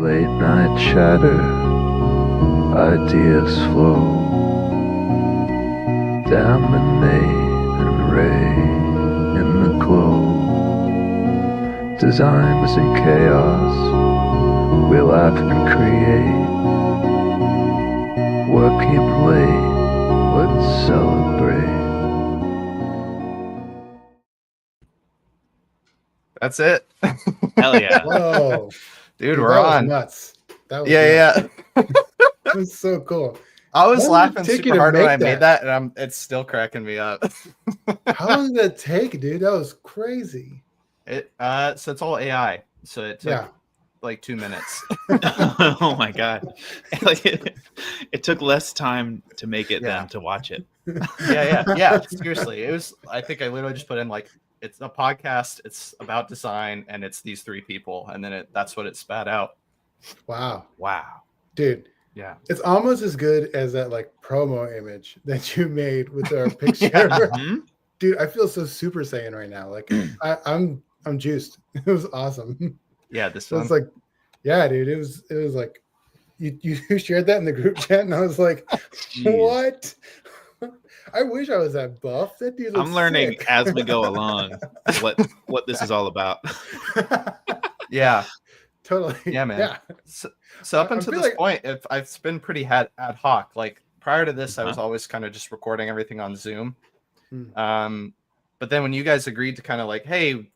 Late night chatter, ideas flow. Dominate and ray in the glow. Design is in chaos, we laugh and create. Work and play, let's celebrate. That's it. Hell yeah. Whoa. Dude, Dude, we're that was on. nuts. That was Yeah. That was so cool. I was How long laughing did it take you super to hard when make I made that? that, and it's still cracking me up. How long did that take, dude? That was crazy. So it's all AI. So it took Yeah. like 2 minutes. Oh my god. Like it took less time to make it Yeah. than to watch it. Yeah. Seriously, it was. I think I literally just put in like, it's a podcast. It's about design, and it's these three people, and then that's what it spat out. Wow. Wow. Dude, Yeah. it's almost as good as that like promo image that you made with our picture. Mhm. Dude, I feel so Super Saiyan right now. Like I'm juiced. It was awesome. Yeah. This So one. it's like, yeah, dude. It was like you shared that in the group chat, and I was like, Jeez. what? I wish I was that buff. That dude looks I'm learning sick. as we go along what this is all about. Yeah. Totally. Yeah, man. Yeah. So up I until feel this like- point, it's been pretty ad hoc. Like prior to this, I was Uh-huh. always kind of just recording everything on Zoom. Hmm. But then when you guys agreed to kind of like, hey,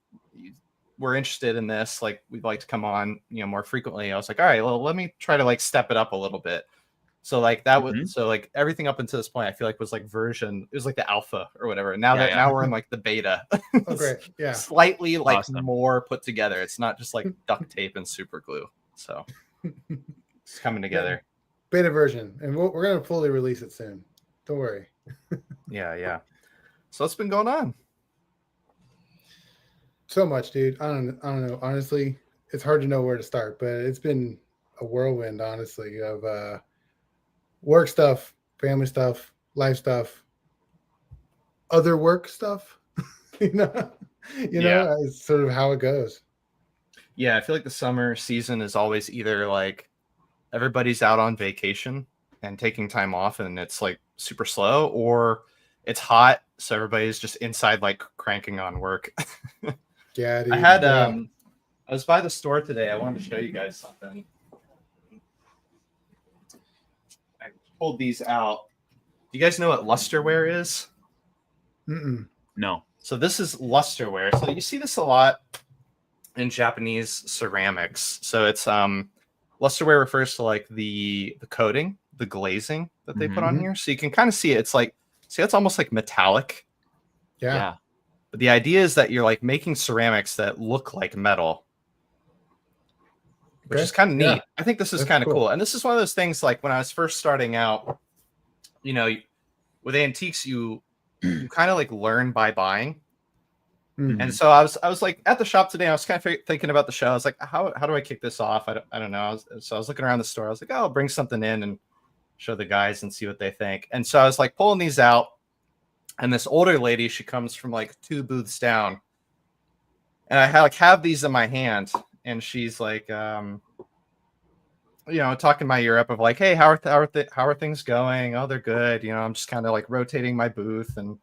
we're interested in this, like we'd like to come on, more frequently. I was like, all right, well, let me try to like step it up a little bit. So like that was Mhm. so like everything up until this point, I feel like was like it was like the alpha or whatever. And now Yeah, now we're in like the beta. Oh, great. Yeah. Slightly like Awesome. more put together. It's not just like duct tape and super glue. So it's coming together. Beta version. And we're going to fully release it soon. Don't worry. Yeah. So what's been going on? So much, dude. I don't know. Honestly, it's hard to know where to start, but it's been a whirlwind, honestly, of work stuff, family stuff, life stuff, other work stuff. you know, it's sort of how it goes. Yeah, I feel like the summer season is always either like everybody's out on vacation and taking time off and it's like super slow, or it's hot, so everybody's just inside like cranking on work. Yeah, dude. I had yeah. I was by the store today. I wanted to show you guys something. I pulled these out. Do you guys know what lusterware is? Mm-mm. No. So this is lusterware. So you see this a lot in Japanese ceramics. So it's lusterware refers to like the coating, the glazing that they put on Mhm. here. So you can kind of see it. It's like, see, it's almost like metallic. Yeah. But the idea is that you're like making ceramics that look like metal, which Okay. is kind of neat. Yeah. I think this is That's kind of cool. cool. And this is one of those things like when I was first starting out, with antiques, you kind of like learn by buying. Mhm. And so I was like at the shop today. I was kind of thinking about the show. I was like, how do I kick this off? I don't know. So I was looking around the store. I was like, oh, I'll bring something in and show the guys and see what they think. And so I was like pulling these out. And this older lady, she comes from like 2 booths down. And I have these in my hand. And she's like, talking my ear up of like, hey, how are things going? Oh, they're good. I'm just kind of like rotating my booth and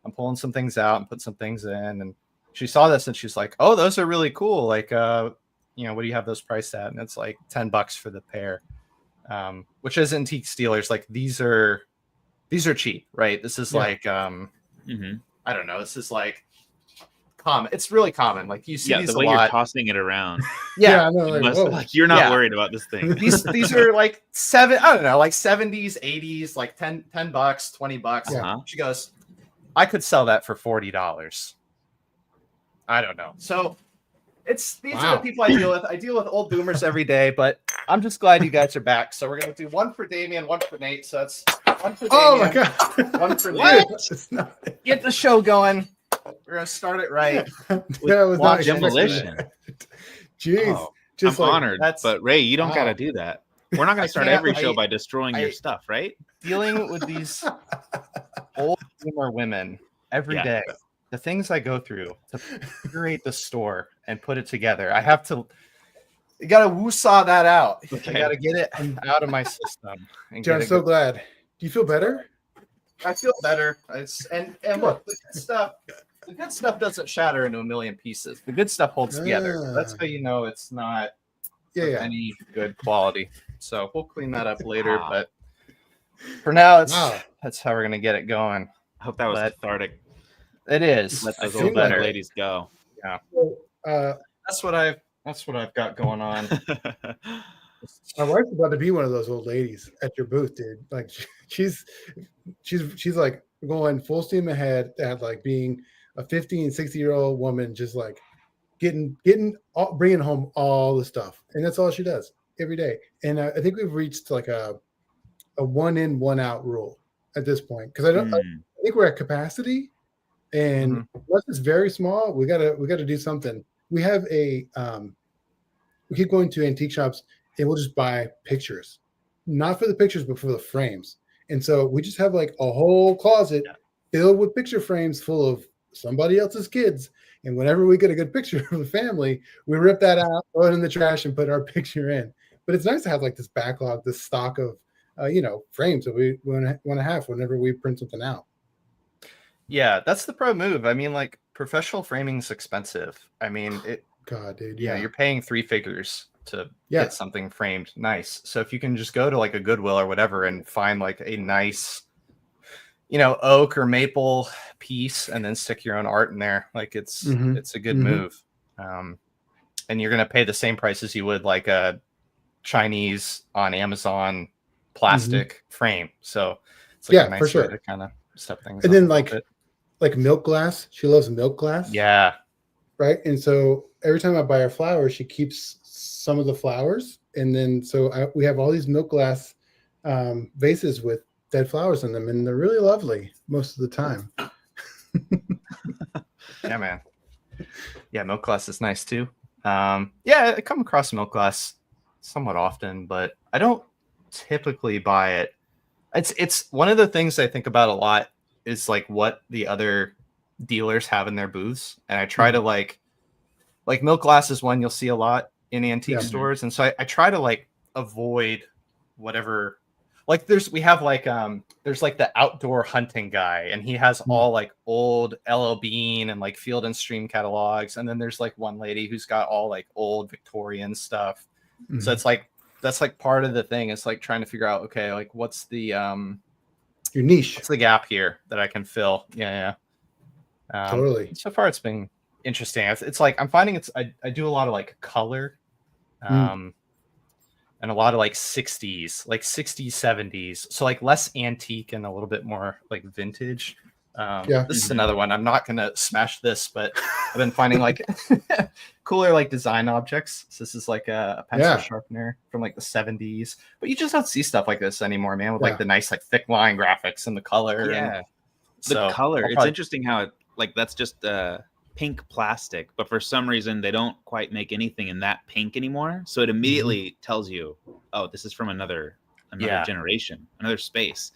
I'm pulling some things out and put some things in. And she saw this and she's like, oh, those are really cool. Like, what do you have those priced at? And it's like $10 for the pair, which is antique dealers. Like these are cheap, right? This is like, Mhm. I don't know. This is like common. It's really common. Like you see Yeah, these the a way lot. you're tossing it around. Yeah. I know. You Like, must, whoa. like you're not Yeah. worried about this thing. These are like I don't know, like 70s, 80s, like $10, $20. Yeah. Uh-huh. She goes, I could sell that for $40. I don't know. So these are the people I deal with. I deal with old boomers every day, but I'm just glad you guys are back. So we're gonna do one for Damien, one for Nate. So that's one for Damien, Oh my god. one for What? Nate. It's not, Get the show going. We're gonna start it right. Dude, I was not expecting Demolition. that. Jeez. Oh, Just I'm like, honored, that's- but Ray, you don't Wow. got to do that. We're not going to start can't- every show by destroying your stuff, right? Dealing with these old boomer women every day. Yeah. The things I go through to curate the store and put it together. I have to You gotta woo-saw that out. Okay. I gotta get it out of my system. And John, get I'm so glad. Do you feel better? I feel better. And look, the good stuff doesn't shatter into a million pieces. The good stuff holds together. That's how you know it's not any good quality. So we'll clean that up later. Wow. But for now, Wow. that's how we're gonna get it going. I hope that was But cathartic. it is. Let I those feel old better. ladies go. Yeah. Uh, That's what I've got going on. my wife's about to be one of those old ladies at your booth, dude. Like she's like going full steam ahead at like being a 50 and 60-year-old woman, just like bringing home all the stuff, and that's all she does every day. And I think we've reached like a one in, one out rule at this point, because I think we're at capacity, and unless it's very small, we gotta do something. We have we keep going to antique shops and we'll just buy pictures, not for the pictures, but for the frames. And so we just have like a whole closet filled with picture frames full of somebody else's kids. And whenever we get a good picture of the family, we rip that out, throw it in the trash, and put our picture in. But it's nice to have like this backlog, this stock of frames that we want to have whenever we print something out. Yeah, that's the pro move. I mean, like, professional framing is expensive. I mean, God, dude, you're paying 3 figures to get something framed nice. So if you can just go to like a Goodwill or whatever and find like a nice, oak or maple piece and then stick your own art in there, like it's a good move. And you're gonna pay the same price as you would like a Chinese on Amazon plastic frame. So it's like a nice for sure way to kind of step things and up then a little bit. like milk glass. She loves milk glass. Yeah. Right. And so every time I buy her flowers, she keeps some of the flowers. And then we have all these milk glass vases with dead flowers in them. And they're really lovely most of the time. Yeah, man. Yeah, milk glass is nice too. I come across milk glass somewhat often, but I don't typically buy it. It's one of the things I think about a lot is like what the other dealers have in their booths, and I try to like milk glass is one you'll see a lot in antique stores, and so I try to like avoid whatever. Like there's like the outdoor hunting guy, and he has all like old L.L. Bean and like Field and Stream catalogs, and then there's like one lady who's got all like old Victorian stuff. So it's like that's like part of the thing. It's like trying to figure out, okay, like what's the your niche? What's the gap here that I can fill? Yeah. Totally. So far, it's been interesting. It's like I'm finding I do a lot of like color, and a lot of like 60s, 70s. So like less antique and a little bit more like vintage. This is another one. I'm not gonna smash this, but I've been finding like cooler like design objects. So this is like a pencil sharpener from like the 70s. But you just don't see stuff like this anymore, man. With like the nice like thick line graphics and the color. Yeah, the color. It's interesting how it like that's just pink plastic, but for some reason they don't quite make anything in that pink anymore. So it immediately tells you, oh, this is from another generation, another space.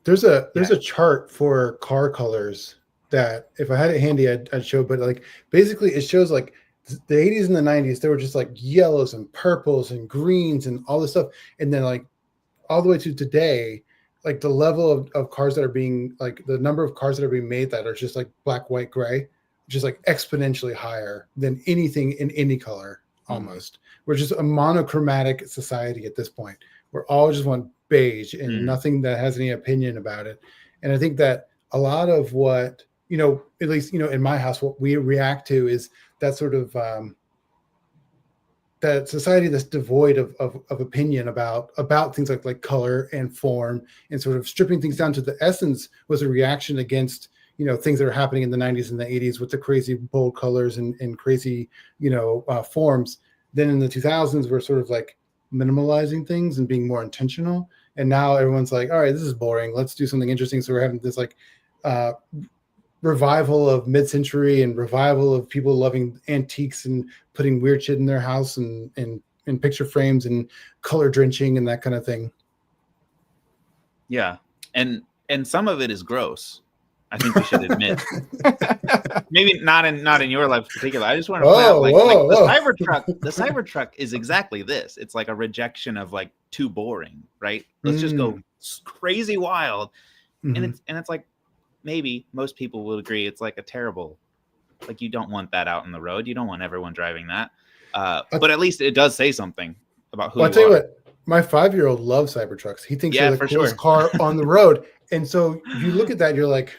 There's a chart for car colors that if I had it handy, I'd show, but like basically it shows like the 80s and the 90s, they were just like yellows and purples and greens and all this stuff. And then like all the way to today, like the level of cars that are being like the number of cars that are being made that are just like black, white, gray, which is like exponentially higher than anything in any color almost. We're just a monochromatic society at this point. We're all just want beige and nothing that has any opinion about it. And I think that a lot of what, at least, in my house, what we react to is that sort of that society that's devoid of opinion about things like color and form, and sort of stripping things down to the essence was a reaction against, things that are happening in the 90s and the 80s with the crazy bold colors and crazy, forms. Then in the 2000s, we're sort of like minimalizing things and being more intentional. And now everyone's like, all right, this is boring. Let's do something interesting. So we're having this like revival of mid-century and revival of people loving antiques and putting weird shit in their house and picture frames and color drenching and that kind of thing. Yeah. And some of it is gross. I think we should admit. maybe not in your life in particular. I just want to point out, like the Cybertruck is exactly this. It's like a rejection of like too boring, right? Let's just go crazy wild, and it's like maybe most people will agree it's like a terrible, like you don't want that out on the road. You don't want everyone driving that, but at least it does say something about who. I'll tell you what. My 5-year-old loves Cybertrucks. He thinks they're the coolest car on the road. And so if you look at that, you're like,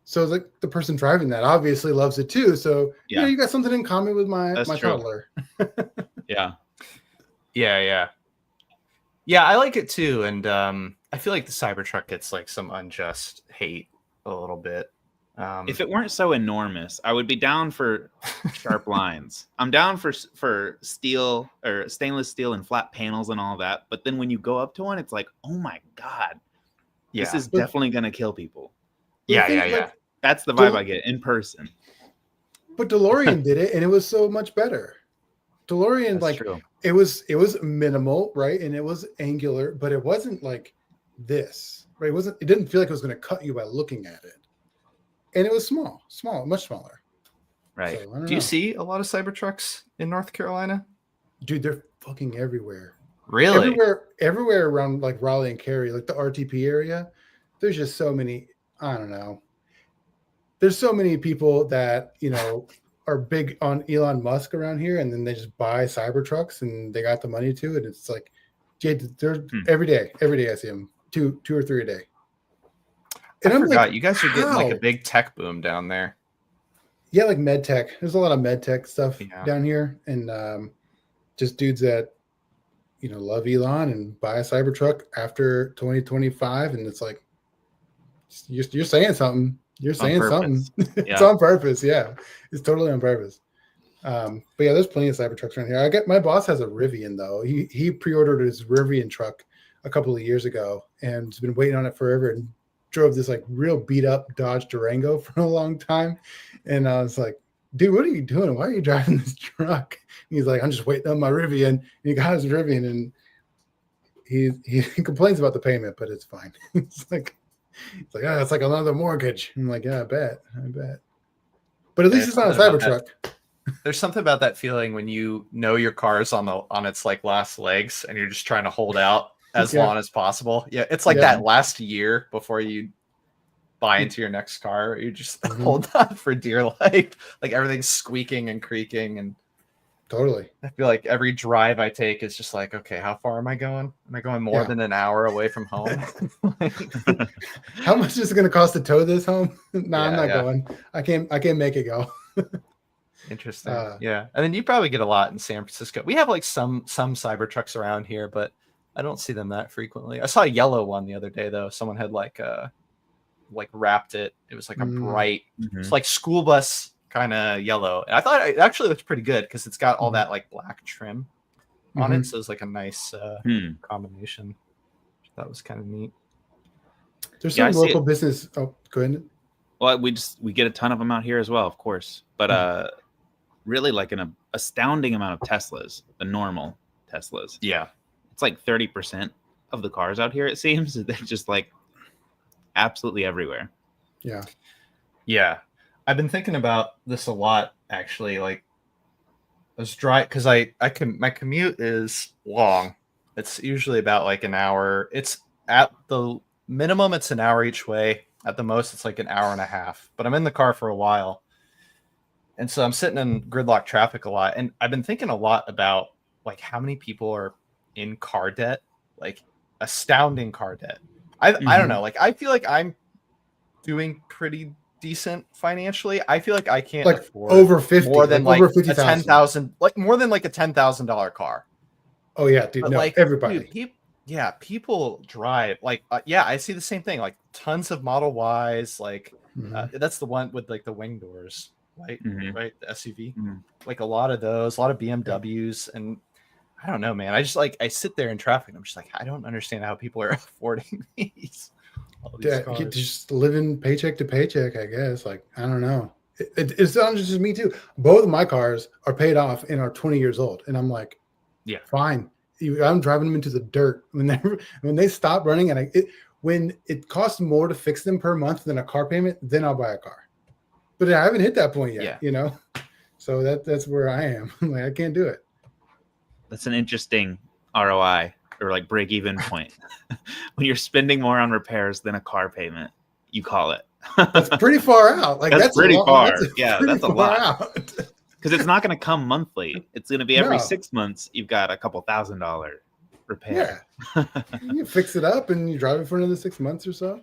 so like the person driving that obviously loves it too. So you know, you got something in common with my toddler. Yeah, I like it too. And I feel like the Cybertruck gets like some unjust hate a little bit. If it weren't so enormous, I would be down for sharp lines. I'm down for steel or stainless steel and flat panels and all that. But then when you go up to one, it's like, oh my God, this is definitely going to kill people. Yeah. Like, that's the vibe I get in person. But DeLorean did it, and it was so much better. DeLorean, that's true. It was minimal, right? And it was angular, but it wasn't like this, right? It didn't feel like it was going to cut you by looking at it. And it was small, much smaller. Right. So, do you see a lot of Cybertrucks in North Carolina? Dude, they're fucking everywhere. Really? Everywhere around like Raleigh and Cary, like the RTP area. There's just so many, I don't know. There's so many people that, you know, are big on Elon Musk around here, and then they just buy Cybertrucks and they got the money to it. It's like, they're every day I see them, two or three a day. And I forgot, you guys are getting like a big tech boom down there. Yeah, like med tech. There's a lot of med tech stuff down here, and just dudes that, you know, love Elon and buy a Cybertruck after 2025, and it's like you're saying something. You're saying something. It's on purpose. Yeah, it's totally on purpose. But yeah, there's plenty of Cybertrucks around here. My boss has a Rivian though. He pre-ordered his Rivian truck a couple of years ago and has been waiting on it forever, and drove this like real beat up Dodge Durango for a long time. And I was like, dude, what are you doing? Why are you driving this truck? And he's like, I'm just waiting on my Rivian. And he got his Rivian, and he complains about the payment, but it's fine. It's like it's like another mortgage. I'm like, yeah, I bet. But at least it's not a Cybertruck. There's something about that feeling when you know your car is on its like last legs and you're just trying to hold out as long as possible. Yeah, it's like that last year before you buy into your next car. You just hold on for dear life. Like everything's squeaking and creaking, and totally. I feel like every drive I take is just like, okay, how far am I going? Am I going more than an hour away from home? How much is it going to cost to tow this home? No, I'm not going. I can't make it go. Interesting. And then you probably get a lot in San Francisco. We have like some Cybertrucks around here, but I don't see them that frequently. I saw a yellow one the other day though. Someone had like wrapped it. It was like a bright, it's like school bus kind of yellow. And I thought it actually looked pretty good because it's got all that like black trim on it. So it's like a nice combination. That was kind of neat. There's some local business. Oh, go ahead. Well, we get a ton of them out here as well, of course. But really like an astounding amount of Teslas, the normal Teslas. Yeah. It's like 30% of the cars out here, it seems. They're just like absolutely everywhere. Yeah. I've been thinking about this a lot, actually. Like, I was because my commute is long. It's usually about like an hour. It's at the minimum, it's an hour each way. At the most, it's like an hour and a half. But I'm in the car for a while. And so I'm sitting in gridlock traffic a lot. And I've been thinking a lot about like how many people are in car debt, like astounding car debt. I don't know. Like, I feel like I'm doing pretty decent financially. I feel like I can't afford over 50, more than like over 50, a 10,000, like more than like a $10,000 car. Oh yeah, dude. But no, like everybody. Dude, people drive like I see the same thing. Like tons of Model Ys. Like that's the one with like the wing doors, right? Right, the SUV. Like a lot of those, a lot of BMWs, and I don't know, man. I just like I sit there in traffic and I'm just like, I don't understand how people are affording these. Just living paycheck to paycheck, I guess. Like, I don't know. It's not just me too. Both of my cars are paid off and are 20 years old, and I'm like, yeah, fine. I'm driving them into the dirt when they stop running, and when it costs more to fix them per month than a car payment, then I'll buy a car. but I haven't hit that point yet. Yeah. You know, so that's where I am. Like I can't do it. That's an interesting ROI or like break even point. When you're spending more on repairs than a car payment, you call it. That's pretty far out. Like That's pretty far. That's Yeah, pretty that's a far lot. out. Because it's not going to come monthly. It's going to be every No. 6 months. You've got a couple $1,000 repair. Yeah, you fix it up and you drive it for another 6 months or so.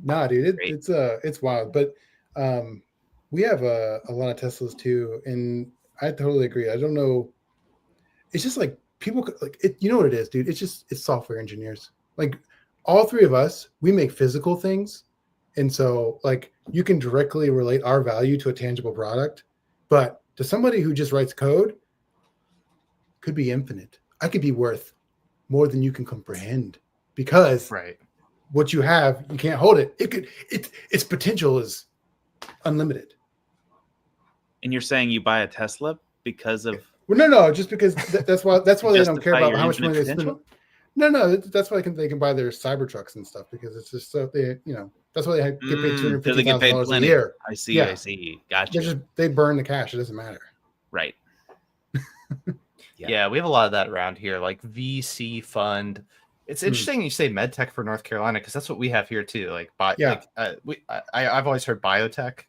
Nah, dude, Great. it's wild. But we have a lot of Teslas too, and I totally agree. I don't know. It's just like people like it. You know what it is, dude? It's software engineers. Like all three of us, we make physical things, and so like you can directly relate our value to a tangible product, but to somebody who just writes code, could be infinite. I could be worth more than you can comprehend because Right. what you have, you can't hold it. Its potential is unlimited. And you're saying you buy a Tesla because of Well, no, just because that's why they don't care justify about your how much money they infinite spend. potential? No, that's why they can buy their Cybertrucks and stuff because it's just so they, that's why they get paid so they get paid $250,000 a plenty. year. I see. Yeah. I see. Gotcha. They burn the cash. It doesn't matter. Right. Yeah, we have a lot of that around here, like VC fund. It's interesting you say medtech for North Carolina because that's what we have here too. Like, I've always heard biotech,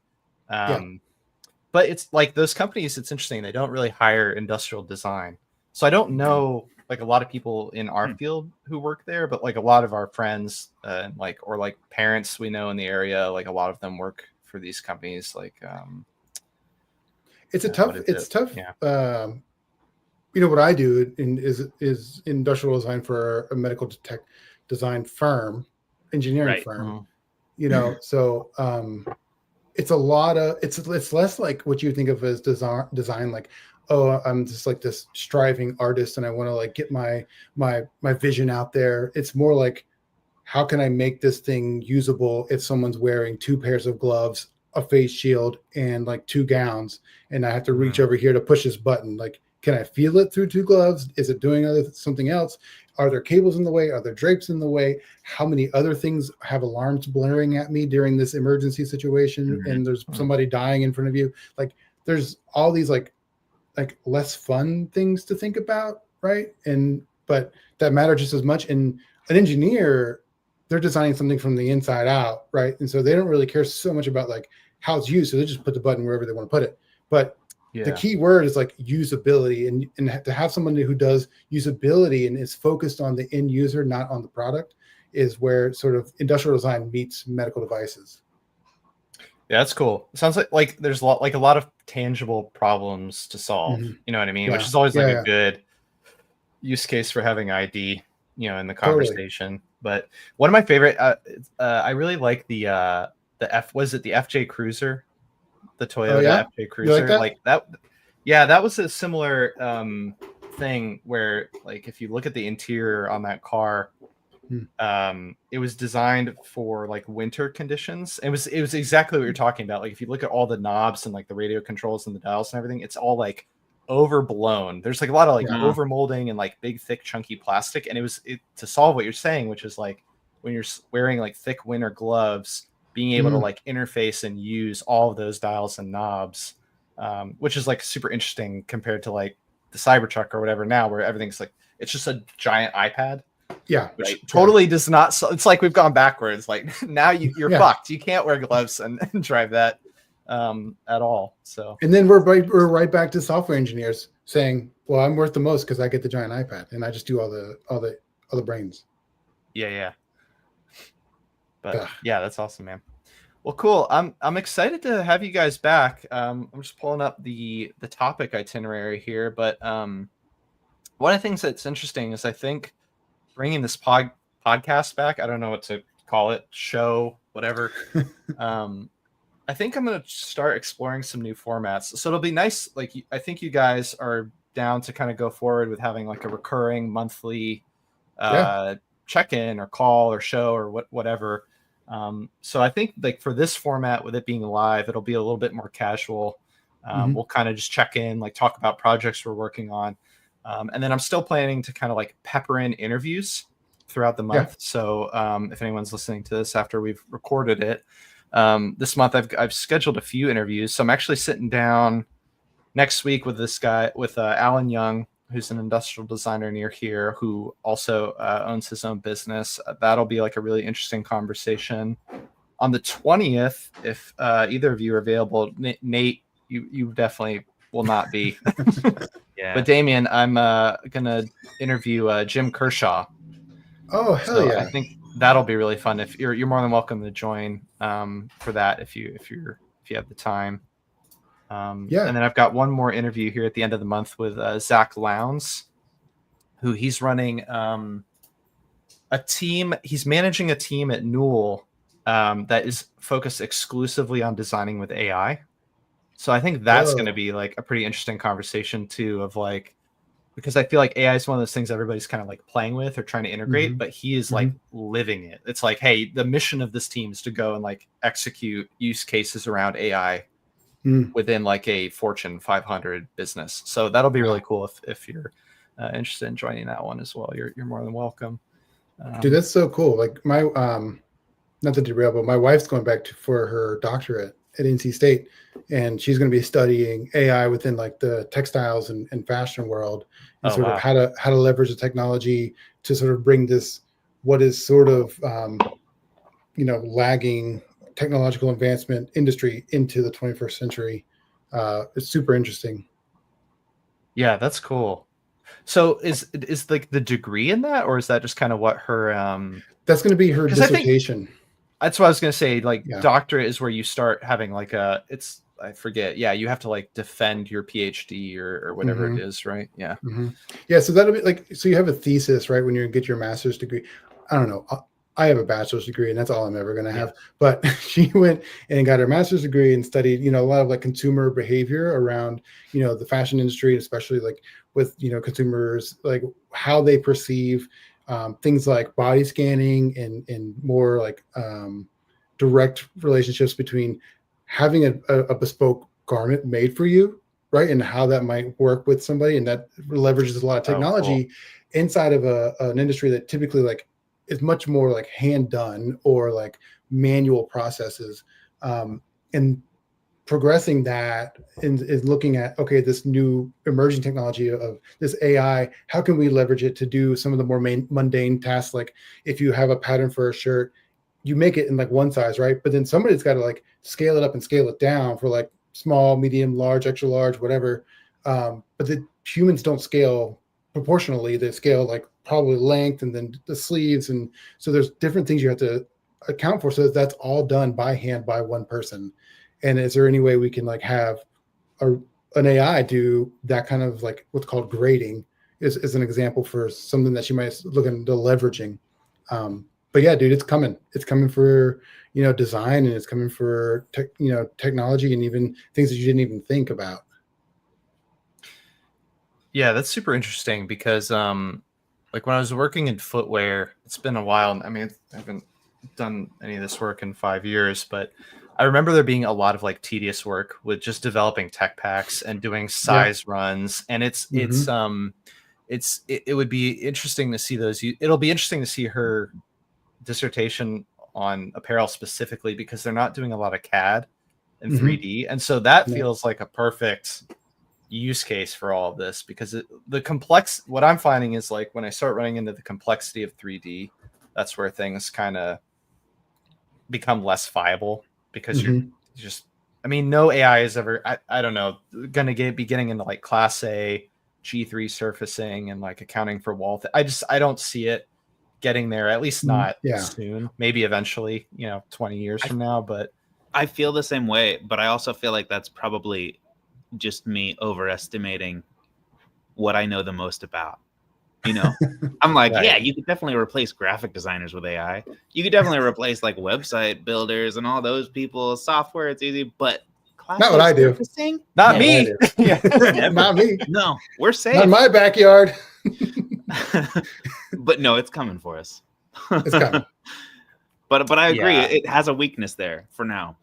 but it's like those companies. It's interesting; they don't really hire industrial design. So I don't know like a lot of people in our field who work there, but like a lot of our friends, or parents we know in the area, like a lot of them work for these companies. Like, it's tough. Yeah. What I do is industrial design for a medical tech design firm, engineering firm. So it's a lot of it's less like what you think of as design like, oh, I'm just like this striving artist and I want to like get my vision out there. It's more like, how can I make this thing usable if someone's wearing 2 pairs of gloves, a face shield, and like 2 gowns, and I have to reach over here to push this button? Like, can I feel it through 2 gloves? Is it doing something else? Are there cables in the way? Are there drapes in the way? How many other things have alarms blaring at me during this emergency situation? And there's somebody dying in front of you. Like, there's all these like less fun things to think about, right? But that matter just as much. And an engineer, they're designing something from the inside out, right? And so they don't really care so much about like how it's used. So they just put the button wherever they want to put it. But the key word is like usability, and to have somebody who does usability and is focused on the end user, not on the product, is where sort of industrial design meets medical devices. Yeah, that's cool. It sounds like there's a lot of tangible problems to solve. You know what I mean? Yeah. Which is always a good use case for having ID, in the conversation. Totally. But one of my favorite, I really like the FJ Cruiser, the Toyota FJ Cruiser. Like that? Yeah, that was a similar thing where like if you look at the interior on that car, it was designed for like winter conditions. It was exactly what you're talking about. Like if you look at all the knobs and like the radio controls and the dials and everything, it's all like overblown. There's like a lot of like over molding and like big thick chunky plastic, and it was to solve what you're saying, which is like when you're wearing like thick winter gloves, being able to like interface and use all of those dials and knobs, which is like super interesting compared to like the Cybertruck or whatever now, where everything's like it's just a giant iPad. Yeah, which totally does not. It's like we've gone backwards. Like now you're fucked. You can't wear gloves and drive that at all. So and then we're right back to software engineers saying, "Well, I'm worth the most because I get the giant iPad and I just do all the brains." Yeah. But yeah, that's awesome, man. Well, cool. I'm excited to have you guys back. I'm just pulling up the topic itinerary here, but one of the things that's interesting is I think bringing this podcast back. I don't know what to call it, show, whatever. I think I'm going to start exploring some new formats. So it'll be nice. Like I think you guys are down to kind of go forward with having like a recurring monthly check-in or call or show or whatever. So I think like for this format, with it being live, it'll be a little bit more casual. We'll kind of just check in, like talk about projects we're working on. And then I'm still planning to kind of like pepper in interviews throughout the month. So if anyone's listening to this after we've recorded it, This month I've scheduled a few interviews, so I'm actually sitting down next week with this guy, with Alan Young, who's an industrial designer near here, who also owns his own business. That'll be like a really interesting conversation. On the 20th, if either of you are available, Nate, you definitely will not be. Yeah. But Damien, I'm gonna interview Jim Kershaw. Oh, hell So yeah. I think that'll be really fun. If you're more than welcome to join for that if you have the time. Yeah. And then I've got one more interview here at the end of the month with Zach Lowndes, who he's running a team. He's managing a team at Newell that is focused exclusively on designing with AI. So I think that's going to be like a pretty interesting conversation too, of like, because I feel like AI is one of those things everybody's kind of like playing with or trying to integrate, but he is like living it. It's like, hey, the mission of this team is to go and like execute use cases around AI within like a Fortune 500 business. So that'll be really cool if you're interested in joining that one as well. You're more than welcome. Dude, that's so cool. Like my not to derail, but my wife's going back for her doctorate at NC State, and she's going to be studying AI within like the textiles and fashion world, and of how to leverage the technology to sort of bring this what is sort of lagging technological advancement industry into the 21st century. It's super interesting. Yeah, that's cool. So is like the degree in that, or is that just kind of what her that's going to be her dissertation? That's what I was going to say. Like doctorate is where you start having like I forget. Yeah, you have to like defend your PhD or whatever it is, right? Yeah. Yeah. So that'll be like, so you have a thesis, right? When you get your master's degree. I don't know. I have a bachelor's degree and that's all I'm ever going to have. But she went and got her master's degree and studied, a lot of like consumer behavior around, the fashion industry, especially like with, consumers, like how they perceive things like body scanning and more like direct relationships between having a bespoke garment made for you, right? And how that might work with somebody. And that leverages a lot of technology inside of an industry that typically like is much more like hand done or like manual processes. And progressing that is looking at, okay, this new emerging technology of this AI, how can we leverage it to do some of the more mundane tasks? Like if you have a pattern for a shirt, you make it in like one size, right? But then somebody's got to like scale it up and scale it down for like small, medium, large, extra large, whatever. But the humans don't scale proportionally. They scale like probably length and then the sleeves. And so there's different things you have to account for. So that's all done by hand by one person. And is there any way we can like have an AI do that kind of like what's called grading is an example for something that she might look into leveraging. But yeah, dude, it's coming. It's coming for, design, and it's coming for, technology and even things that you didn't even think about. Yeah, that's super interesting because like when I was working in footwear, it's been a while. I mean, I haven't done any of this work in 5 years, but I remember there being a lot of like tedious work with just developing tech packs and doing size runs. And it would be interesting to see those. It'll be interesting to see her dissertation on apparel specifically because they're not doing a lot of CAD and 3D. And so that feels like a perfect use case for all of this because what I'm finding is like when I start running into the complexity of 3D, that's where things kind of become less viable because you're just, I mean, no AI is ever, I don't know, going to be getting into like class A G3 surfacing and like accounting for wall. I don't see it getting there, at least not soon, maybe eventually, 20 years from now. But I feel the same way, but I also feel like that's probably just me overestimating what I know the most about. I'm like, yeah, you could definitely replace graphic designers with AI. You could definitely replace like website builders and all those people. Software, it's easy, but not what I do. Not me. Not me. No, we're safe. Not in my backyard. But no, it's coming for us. It's coming. But I agree, it has a weakness there for now.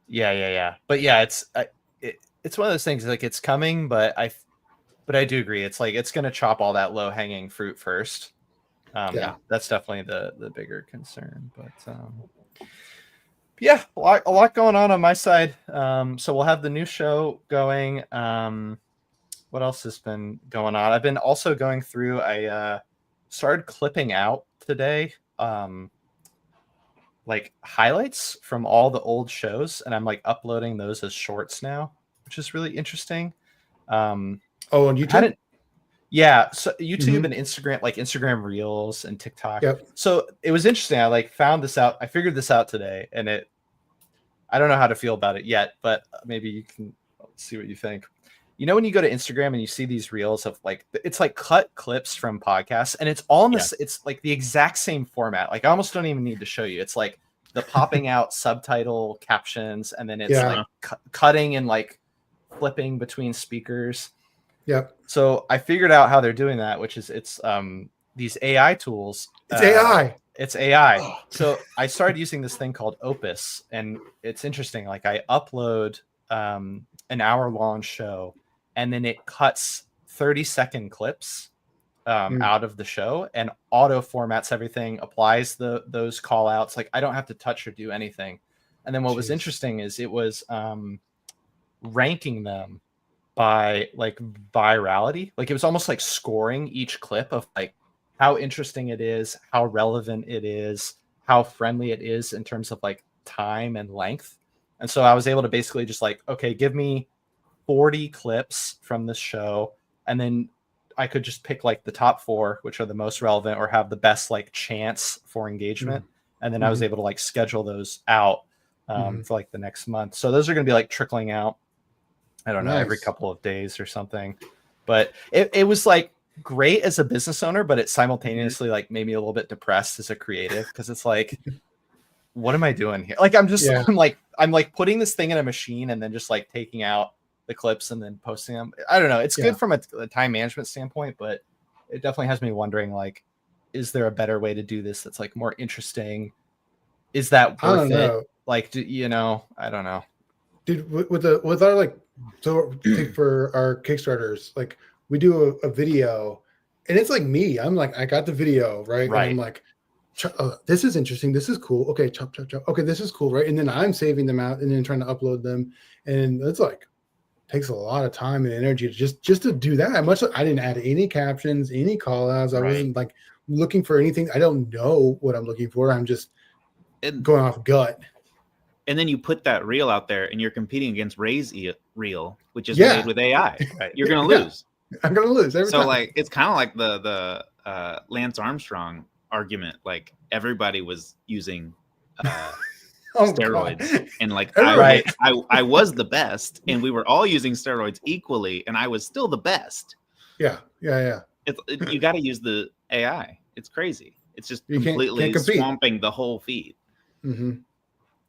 Yeah. But yeah, it's one of those things like it's coming, but I do agree. It's like it's going to chop all that low hanging fruit first. That's definitely the bigger concern. But Yeah, a lot going on my side. So we'll have the new show going. What else has been going on? I've been also going through. I started clipping out today, like highlights from all the old shows, and I'm like uploading those as shorts now, which is really interesting. Oh, on I YouTube. hadn't Yeah, so YouTube Mhm. and Instagram, like Instagram Reels and TikTok. Yep. So it was interesting. I like found this out. I figured this out today, and I don't know how to feel about it yet, but maybe you can see what you think. You know, when you go to Instagram and you see these reels of like, it's like cut clips from podcasts, and it's all in Yeah. this, it's like the exact same format. Like, I almost don't even need to show you. It's like the popping out subtitle captions, and then it's Yeah. like cutting and like flipping between speakers. Yep. So I figured out how they're doing that, which is it's these AI tools. It's AI. It's AI. Oh. So I started using this thing called Opus, and it's interesting. Like, I upload an hour-long show, and then it cuts 30-second clips out of the show and auto formats everything, applies those call outs. Like, I don't have to touch or do anything. And then what was interesting is it was ranking them by like virality. Like, it was almost like scoring each clip of like how interesting it is, how relevant it is, how friendly it is in terms of like time and length. And so I was able to basically just like, okay, give me 40 clips from this show, and then I could just pick like the top 4, which are the most relevant or have the best like chance for engagement. And then I was able to like schedule those out for like the next month. So those are going to be like trickling out, I don't know, every couple of days or something. But it was like great as a business owner, but it simultaneously like made me a little bit depressed as a creative, because it's like, what am I doing here? Like, I'm just I'm like putting this thing in a machine and then just like taking out the clips and then posting them. I don't know. It's good from a time management standpoint, but it definitely has me wondering, like, is there a better way to do this that's like more interesting? Is that worth it? Like, I don't know. Dude, with our like, so take for our Kickstarters, like we do a video, and it's like me. I'm like, I got the video right, and I'm like, this is interesting. This is cool. Okay, chop, chop, chop. Okay, this is cool, right? And then I'm saving them out and then trying to upload them, and it's like takes a lot of time and energy to just to do that. I didn't add any captions, any call outs. I wasn't like looking for anything. I don't know what I'm looking for. I'm just going off gut. And then you put that reel out there, and you're competing against Ray's reel, which is made with AI. You're gonna lose. I'm gonna lose every time. So like, it's kind of like the Lance Armstrong argument. Like, everybody was using steroids, and like I was the best, and we were all using steroids equally, and I was still the best. Yeah. You got to use the AI. It's crazy. It's just completely swamping the whole feed.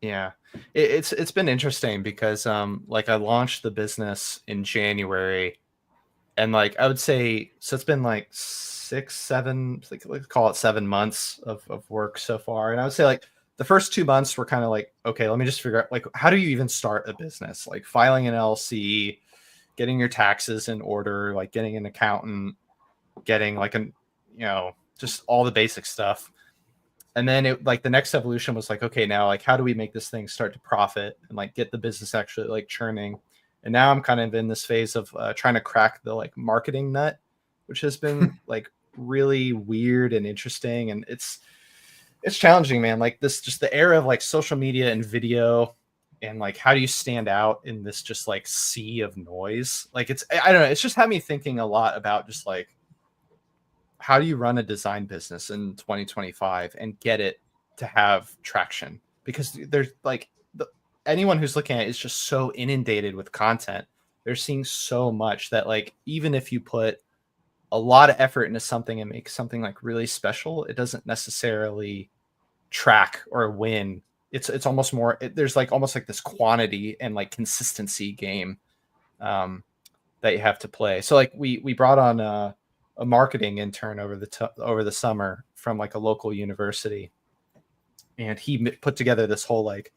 Yeah, it's been interesting because like I launched the business in January, and like I would say, so it's been like 6-7, like let's call it 7 months of work so far. And I would say like the first 2 months were kind of like, okay, let me just figure out like, how do you even start a business? Like filing an LLC, getting your taxes in order, like getting an accountant, getting like just all the basic stuff. And then it like the next evolution was like, okay, now like how do we make this thing start to profit and like get the business actually like churning? And now I'm kind of in this phase of trying to crack the like marketing nut, which has been like really weird and interesting. And it's challenging, man. Like this, just the era of like social media and video, and like how do you stand out in this just like sea of noise? Like I don't know. It's just had me thinking a lot about just like, how do you run a design business in 2025 and get it to have traction? Because there's like anyone who's looking at it is just so inundated with content. They're seeing so much that like, even if you put a lot of effort into something and make something like really special, it doesn't necessarily track or win. It's almost more, there's like almost like this quantity and like consistency game that you have to play. So like we brought on a marketing intern over the summer from like a local university, and he put together this whole like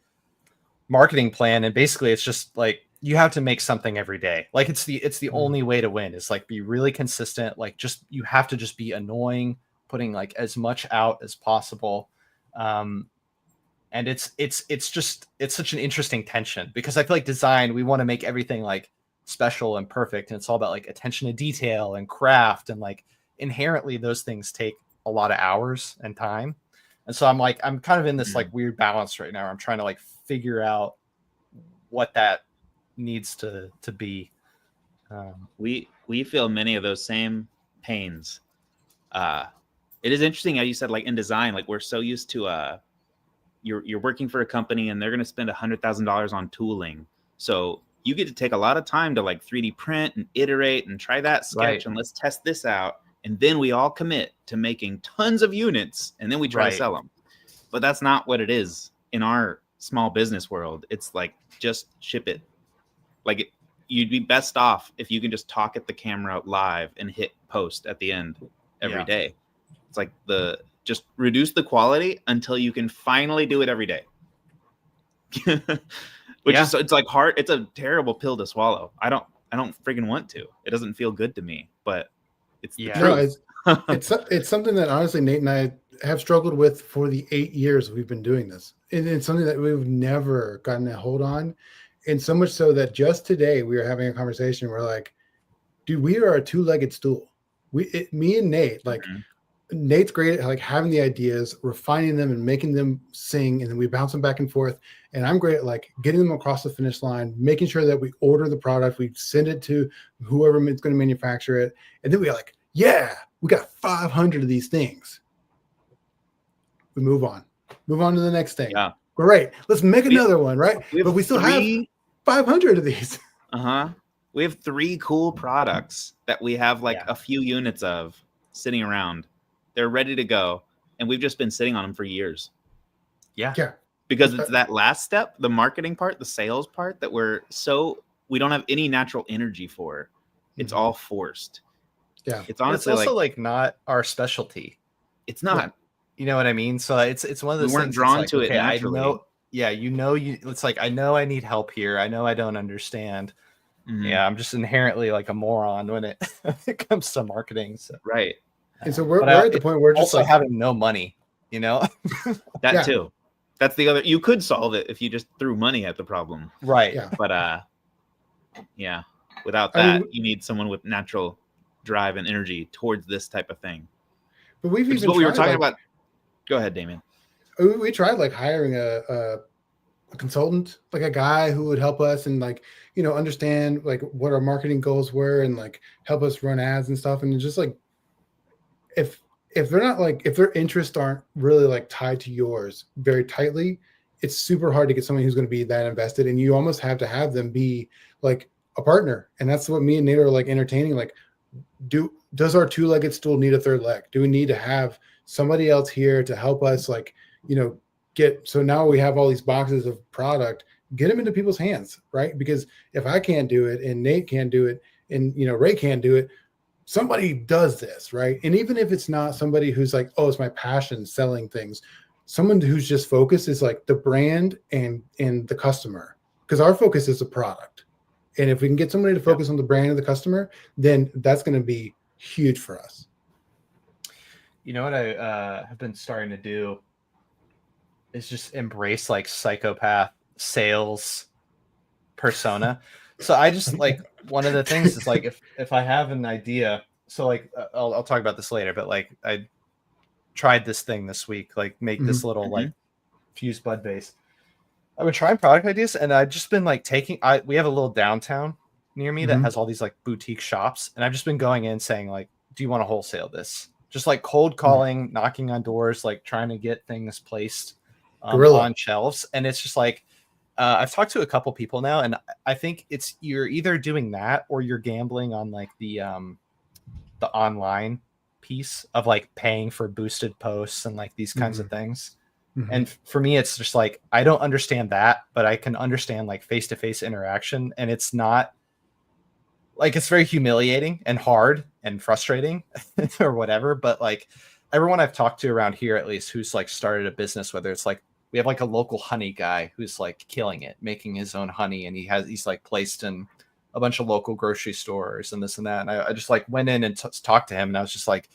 marketing plan. And basically it's just like, you have to make something every day. Like it's the only way to win, is like be really consistent. Like just, you have to just be annoying, putting like as much out as possible. And it's such an interesting tension, because I feel like design, we want to make everything like special and perfect, and it's all about like attention to detail and craft, and like inherently those things take a lot of hours and time. And so I'm kind of in this like weird balance right now where I'm trying to like figure out what that needs to be. We feel many of those same pains. It is interesting how you said, like, in design, like, we're so used to you're working for a company and they're going to spend $100,000 on tooling, so you get to take a lot of time to like 3D print and iterate and try that sketch, Right. and let's test this out, and then we all commit to making tons of units, and then we try to sell them. But that's not what it is in our small business world. It's like, just ship it. Like, you'd be best off if you can just talk at the camera live and hit post at the end every day. It's like just reduce the quality until you can finally do it every day. Which is, it's like hard. It's a terrible pill to swallow. I don't freaking want to. It doesn't feel good to me, but it's the truth. No, it's something that honestly Nate and I have struggled with for the 8 years we've been doing this. And it's something that we've never gotten a hold on. And so much so that just today we were having a conversation. We're like, dude, we are a two-legged stool. Me and Nate, like, Nate's great at like having the ideas, refining them and making them sing, and then we bounce them back and forth. And I'm great at like getting them across the finish line, making sure that we order the product, we send it to whoever is going to manufacture it. And then we're like, yeah, we got 500 of these things. We move on to the next thing. Yeah. Great. Let's make another one, right? But we still have 500 of these. We have 3 cool products that we have like a few units of sitting around. They're ready to go, and we've just been sitting on them for years. Yeah. Because it's that last step, the marketing part, the sales part, that we don't have any natural energy for. It's all forced. Yeah. It's honestly, it's also like not our specialty. It's not. You know what I mean? So it's one of those we weren't things drawn like, to it naturally. It's like, I know I need help here. I know I don't understand. Yeah, I'm just inherently like a moron when it comes to marketing. So. Right. And so we're at the point where we're just also like having no money, you know? That too. That's the other. You could solve it if you just threw money at the problem. Right. Yeah. But without that, you need someone with natural drive and energy towards this type of thing. But we've even what we were talking about. Go ahead, Damien. We tried like hiring a consultant, like a guy who would help us and like, you know, understand like what our marketing goals were and like help us run ads and stuff. And just like, if they're not like, if their interests aren't really like tied to yours very tightly, it's super hard to get someone who's going to be that invested. And you almost have to have them be like a partner. And that's what me and Nate are like entertaining. Like, does our two-legged stool need a third leg? Do we need to have somebody else here to help us, like, you know, so now we have all these boxes of product, get them into people's hands, right? Because if I can't do it and Nate can't do it and, you know, Ray can't do it, somebody does this, right? And even if it's not somebody who's like, oh, it's my passion selling things, someone who's just focused is like the brand and the customer, because our focus is the product. And if we can get somebody to focus on the brand and the customer, then that's going to be huge for us. You know what I have been starting to do is just embrace like psychopath sales persona. So I just like, one of the things is like, if I have an idea, so like I'll talk about this later, but like I tried this thing this week, like make this little like fused bud base. I've been trying product ideas, and I've just been like we have a little downtown near me that has all these like boutique shops, and I've just been going in saying like, do you want to wholesale this? Just like cold calling, knocking on doors, like trying to get things placed on shelves. And it's just like, I've talked to a couple people now, and I think you're either doing that or you're gambling on like the online piece of like paying for boosted posts and like these kinds of things. And for me, it's just like, I don't understand that, but I can understand like face-to-face interaction. And it's not like, it's very humiliating and hard and frustrating or whatever. But like everyone I've talked to around here, at least, who's like started a business, whether it's like, we have like a local honey guy who's like killing it, making his own honey. And he's like placed in a bunch of local grocery stores and this and that. And I just like went in and talked to him, and I was just like,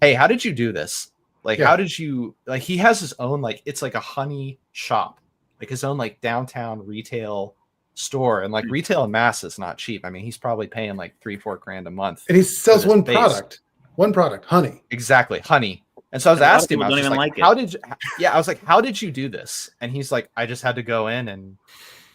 hey, how did you do this? Like, Yeah. how did you like? He has his own like it's like a honey shop, like his own like downtown retail store, and like retail and mass is not cheap. I mean, he's probably paying like 3-4 grand a month. And he for sells this one space. product, honey. Exactly, honey. And so I was And a lot of asking him, people I was don't just even like, like it. how did you, yeah, I was like, how did you do this? And he's like, I just had to go in and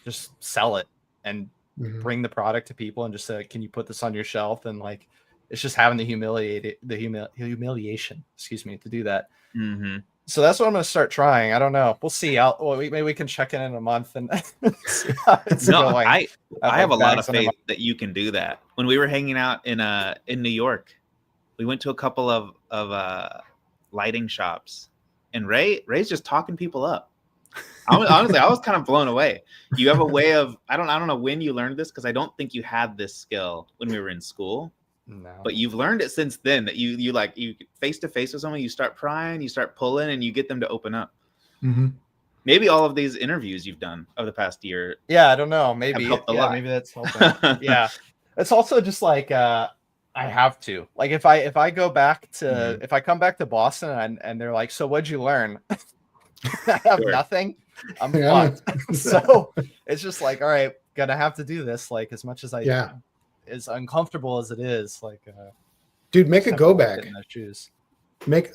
just sell it and Mhm. bring the product to people and just say, can you put this on your shelf? And like, it's just having the humiliation, excuse me, to do that. Mm-hmm. So that's what I'm going to start trying. I don't know. We'll see. Maybe we can check in a month and see how it's No, going. I have a lot of bags under faith that you can do that. When we were hanging out in New York, we went to a couple of lighting shops, and Ray's just talking people up. Honestly, I was kind of blown away. You have a way of I don't know when you learned this, because I don't think you had this skill when we were in school. No. But you've learned it since then, that you face to face with someone, you start prying, you start pulling, and you get them to open up. Mhm. Maybe all of these interviews you've done over the past year. Yeah, I don't know. Maybe helped a lot. Maybe that's helping. Yeah, it's also just like I have to. Like if I go back to if I come back to Boston and they're like, so what'd you learn? I have Sure. nothing. I'm Yeah. fucked. So it's just like, all right, gonna have to do this. Like as much as as uncomfortable as it is, like Dude, make a just go have to bag. get in those shoes.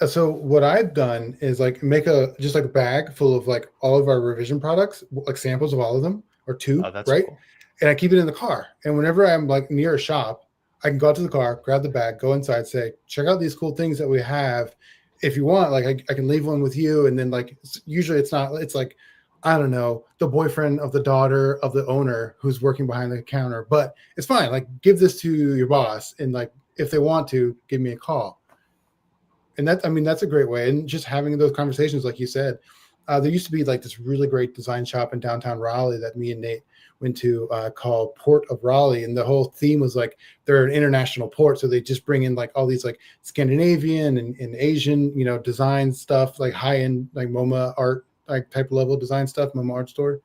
So what I've done is like make just like a bag full of like all of our revision products, like samples of all of them, or two, Oh, that's right? cool. And I keep it in the car. And whenever I'm like near a shop, I can go out to the car, grab the bag, go inside, say, check out these cool things that we have. If you want, like I can leave one with you. And then like usually it's like, I don't know, the boyfriend of the daughter of the owner who's working behind the counter, but it's fine. Like give this to your boss, and like if they want to, give me a call. And that's a great way. And just having those conversations, like you said, there used to be like this really great design shop in downtown Raleigh that me and Nate went to called Port of Raleigh. And the whole theme was like, they're an international port. So they just bring in like all these like Scandinavian and Asian, design stuff, like high end, like MoMA art, like type level design stuff, MoMA art store.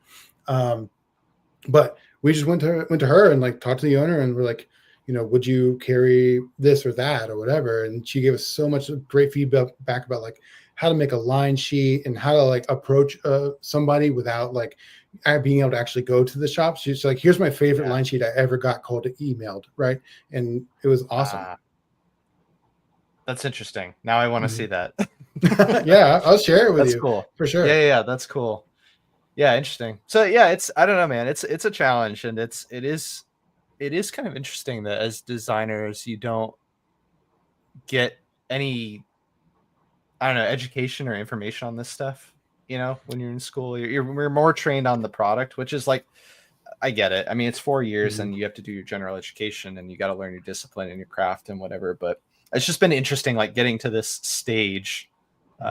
But we just went to her and like talked to the owner, and we're like, would you carry this or that or whatever? And she gave us so much great feedback about like how to make a line sheet and how to like approach somebody without like being able to actually go to the shop. She's like, here's my favorite line sheet I ever got emailed. Right. And it was awesome. That's interesting. Now I want to see that. Yeah, I'll share it with you. That's cool. For sure. Yeah, that's cool. Yeah, interesting. So yeah, I don't know, man. It's a challenge, and it is kind of interesting that as designers you don't get any, I don't know, education or information on this stuff. When you're in school, we're more trained on the product, which is like, I get it. I mean, it's 4 years and you have to do your general education and you got to learn your discipline and your craft and whatever. But it's just been interesting, like getting to this stage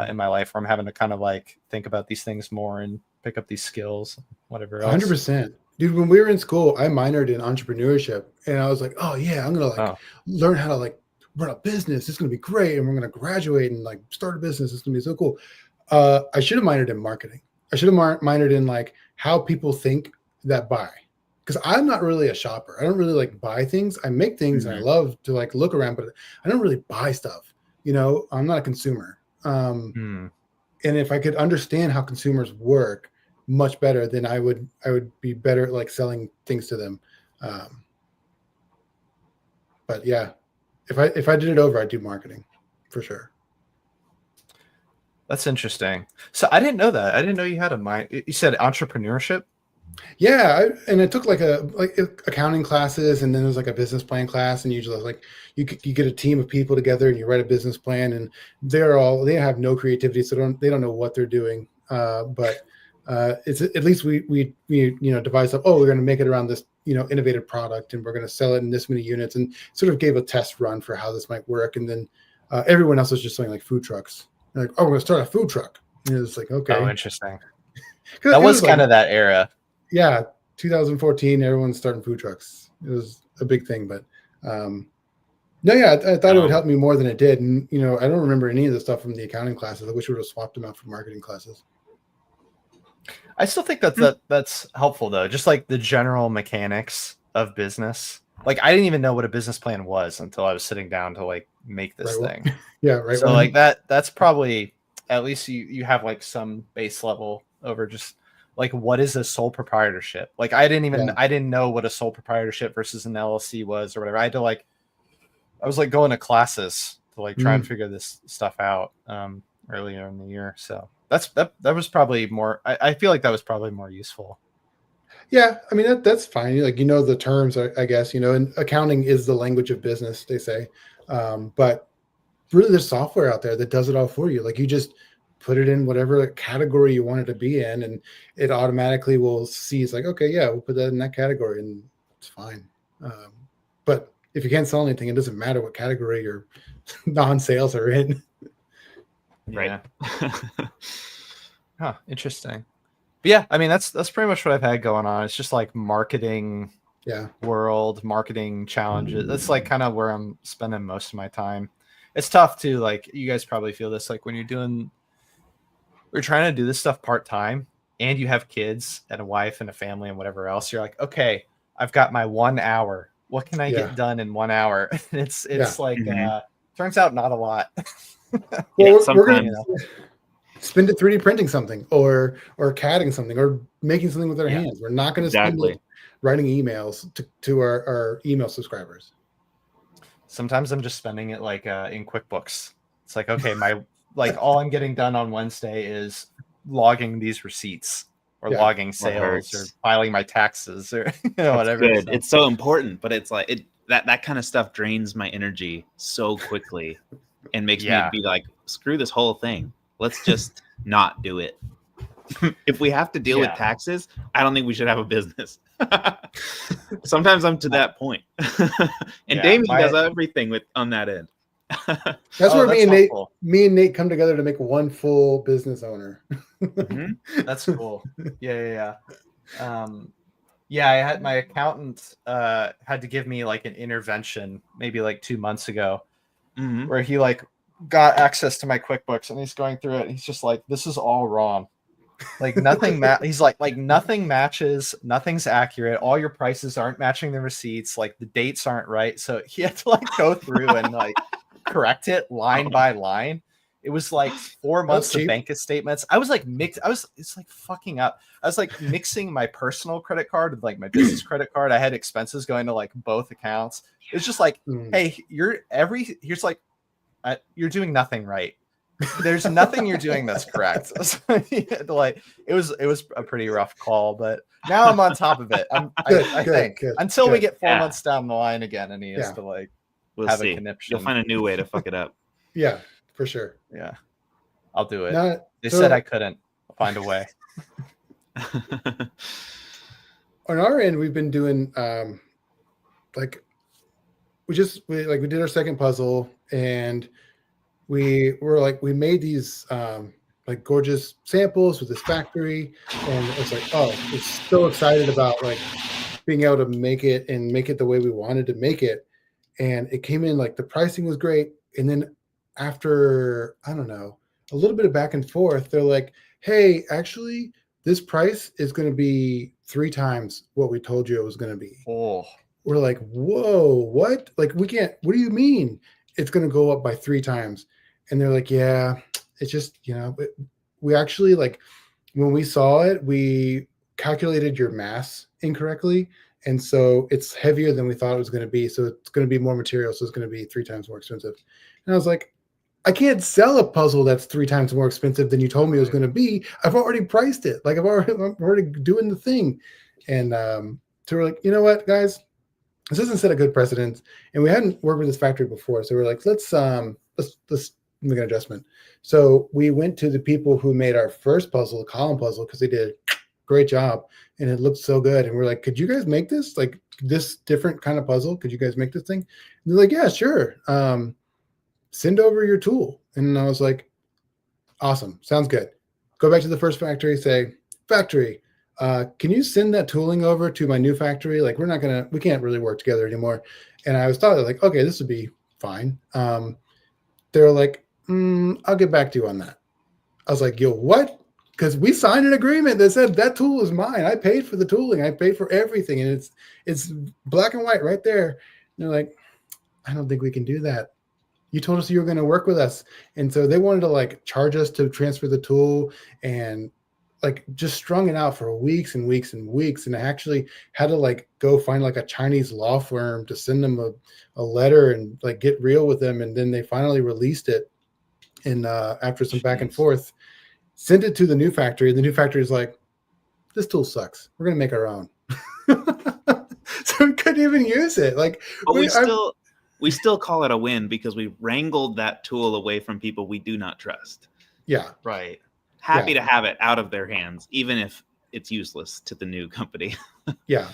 in my life where I'm having to kind of like think about these things more and pick up these skills, whatever else. 100%. Dude, when we were in school, I minored in entrepreneurship, and I was like, oh yeah, I'm going to like learn how to like run a business. It's going to be great. And we're going to graduate and like start a business. It's going to be so cool. I should have minored in marketing. I should have minored in like how people think that buy. Because I'm not really a shopper. I don't really like buy things. I make things and I love to like look around, but I don't really buy stuff. I'm not a consumer. And if I could understand how consumers work much better, then I would be better at like selling things to them. But yeah, if I did it over, I'd do marketing for sure. That's interesting. So I didn't know that. I didn't know you had a mind. You said entrepreneurship. Yeah, and I took like accounting classes, and then there's like a business plan class, and usually like you get a team of people together and you write a business plan, and they have no creativity, so they don't know what they're doing. But it's at least we devised up. Oh, we're going to make it around this innovative product, and we're going to sell it in this many units, and sort of gave a test run for how this might work. And then everyone else was just saying like food trucks. They're like, oh, we're going to start a food truck. And it's like, okay. Oh, interesting. That was kind of that era. Yeah, 2014, everyone's starting food trucks. It was a big thing, but I thought it would help me more than it did. And I don't remember any of the stuff from the accounting classes. I wish we would have swapped them out for marketing classes. I still think that's helpful though. Just like the general mechanics of business. Like I didn't even know what a business plan was until I was sitting down to like make this Right, thing. Yeah, right. So like that's probably, at least you have like some base level over just like what is a sole proprietorship. Like I didn't know what a sole proprietorship versus an LLC was or whatever. I had to like, I was like going to classes to like try and figure this stuff out earlier in the year. So that was probably more, I feel like that was probably more useful. Yeah, I mean that's fine. Like the terms, I guess. And accounting is the language of business, they say. But really, there's software out there that does it all for you. Like you just put it in whatever category you want it to be in, and it automatically will see. It's like, okay, yeah, we'll put that in that category, and it's fine. But if you can't sell anything, it doesn't matter what category your non-sales are in. Right. Huh, interesting. But yeah, I mean that's pretty much what I've had going on. It's just like marketing world, marketing challenges. That's like kind of where I'm spending most of my time. It's tough too. Like you guys probably feel this, like when we're trying to do this stuff part-time and you have kids and a wife and a family and whatever else, you're like, okay, I've got my 1 hour. What can I get done in 1 hour? It's like turns out not a lot. Well, we're going to spend it 3D printing something or CADing something or making something with our hands. We're not going to spend it writing emails to our email subscribers. Sometimes I'm just spending it like in QuickBooks. It's like, okay, like all I'm getting done on Wednesday is logging these receipts or logging sales or filing my taxes or whatever. Good. It's so important, but it's like that kind of stuff drains my energy so quickly and makes me be like, screw this whole thing. Let's just not do it. If we have to deal with taxes, I don't think we should have a business. Sometimes I'm to that point. And Damien does everything on that end. That's where me and Nate come together to make one full business owner. That's cool. Yeah. I had my accountant had to give me like an intervention maybe like 2 months ago, where he like got access to my QuickBooks and he's going through it. And he's just like, this is all wrong. Like nothing he's like nothing matches, nothing's accurate, all your prices aren't matching the receipts, like the dates aren't right. So he had to like go through and like correct it line by line. It was like 4 months of bank statements. I was like it's like fucking up. I was like mixing my personal credit card with like my business credit card. I had expenses going to like both accounts. It was just like, hey, you're doing nothing right. There's nothing you're doing that's correct. Like it was a pretty rough call, but now I'm on top of it. I think until we get 4 months down the line again, and he has to like have a conniption. You'll find a new way to fuck it up. Yeah, for sure. Yeah, I'll do it. They said I couldn't. I'll find a way. On our end, we've been doing we did our second puzzle and we made these like gorgeous samples with this factory, and it's like, oh, it's so excited about like being able to make it the way we wanted to make it. And it came in like the pricing was great. And then after, I don't know, a little bit of back and forth, they're like, hey, actually, this price is going to be 3 times what we told you it was going to be. Oh, we're like, whoa, what? Like, we can't, what do you mean it's going to go up by 3 times? And they're like, yeah, it's just, we actually, like, when we saw it, we calculated your mass incorrectly. And so it's heavier than we thought it was going to be. So it's going to be more material. So it's going to be 3 times more expensive. And I was like, I can't sell a puzzle that's 3 times more expensive than you told me it was going to be. I've already priced it. Like I'm already doing the thing. And so we're like, you know what, guys, this doesn't set a good precedent. And we hadn't worked with this factory before. So we're like, let's make an adjustment. So we went to the people who made our first puzzle, the column puzzle, because they did a great job and it looked so good. And we're like, could you guys make this, like this different kind of puzzle? Could you guys make this thing? And they're like, yeah, sure. Send over your tool. And I was like, awesome. Sounds good. Go back to the first factory, say, factory, can you send that tooling over to my new factory? Like, we can't really work together anymore. And I was thought like, okay, this would be fine. They're like, I'll get back to you on that. I was like, yo, what? Because we signed an agreement that said that tool is mine. I paid for the tooling. I paid for everything. And it's black and white right there. And they're like, I don't think we can do that. you told us you were going to work with us. And so they wanted to like charge us to transfer the tool, and like just strung it out for weeks and weeks and weeks. And I actually had to like go find like a Chinese law firm to send them a letter and like get real with them. And then they finally released it. And after some back and forth, sent it to the new factory. The new factory is like, this tool sucks. We're going to make our own. So we couldn't even use it. Like, but we still call it a win because we wrangled that tool away from people we do not trust. Yeah. Right. Happy to have it out of their hands, even if it's useless to the new company. Yeah.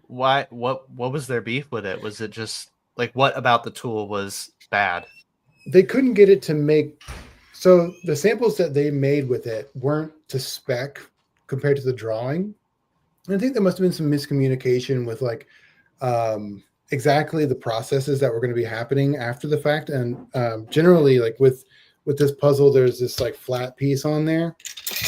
Why? What was their beef with it? Was it just like, what about the tool was bad? They couldn't get it to make, so the samples that they made with it weren't to spec compared to the drawing. And I think there must have been some miscommunication with like exactly the processes that were going to be happening after the fact. And generally, like with this puzzle, there's this like flat piece on there.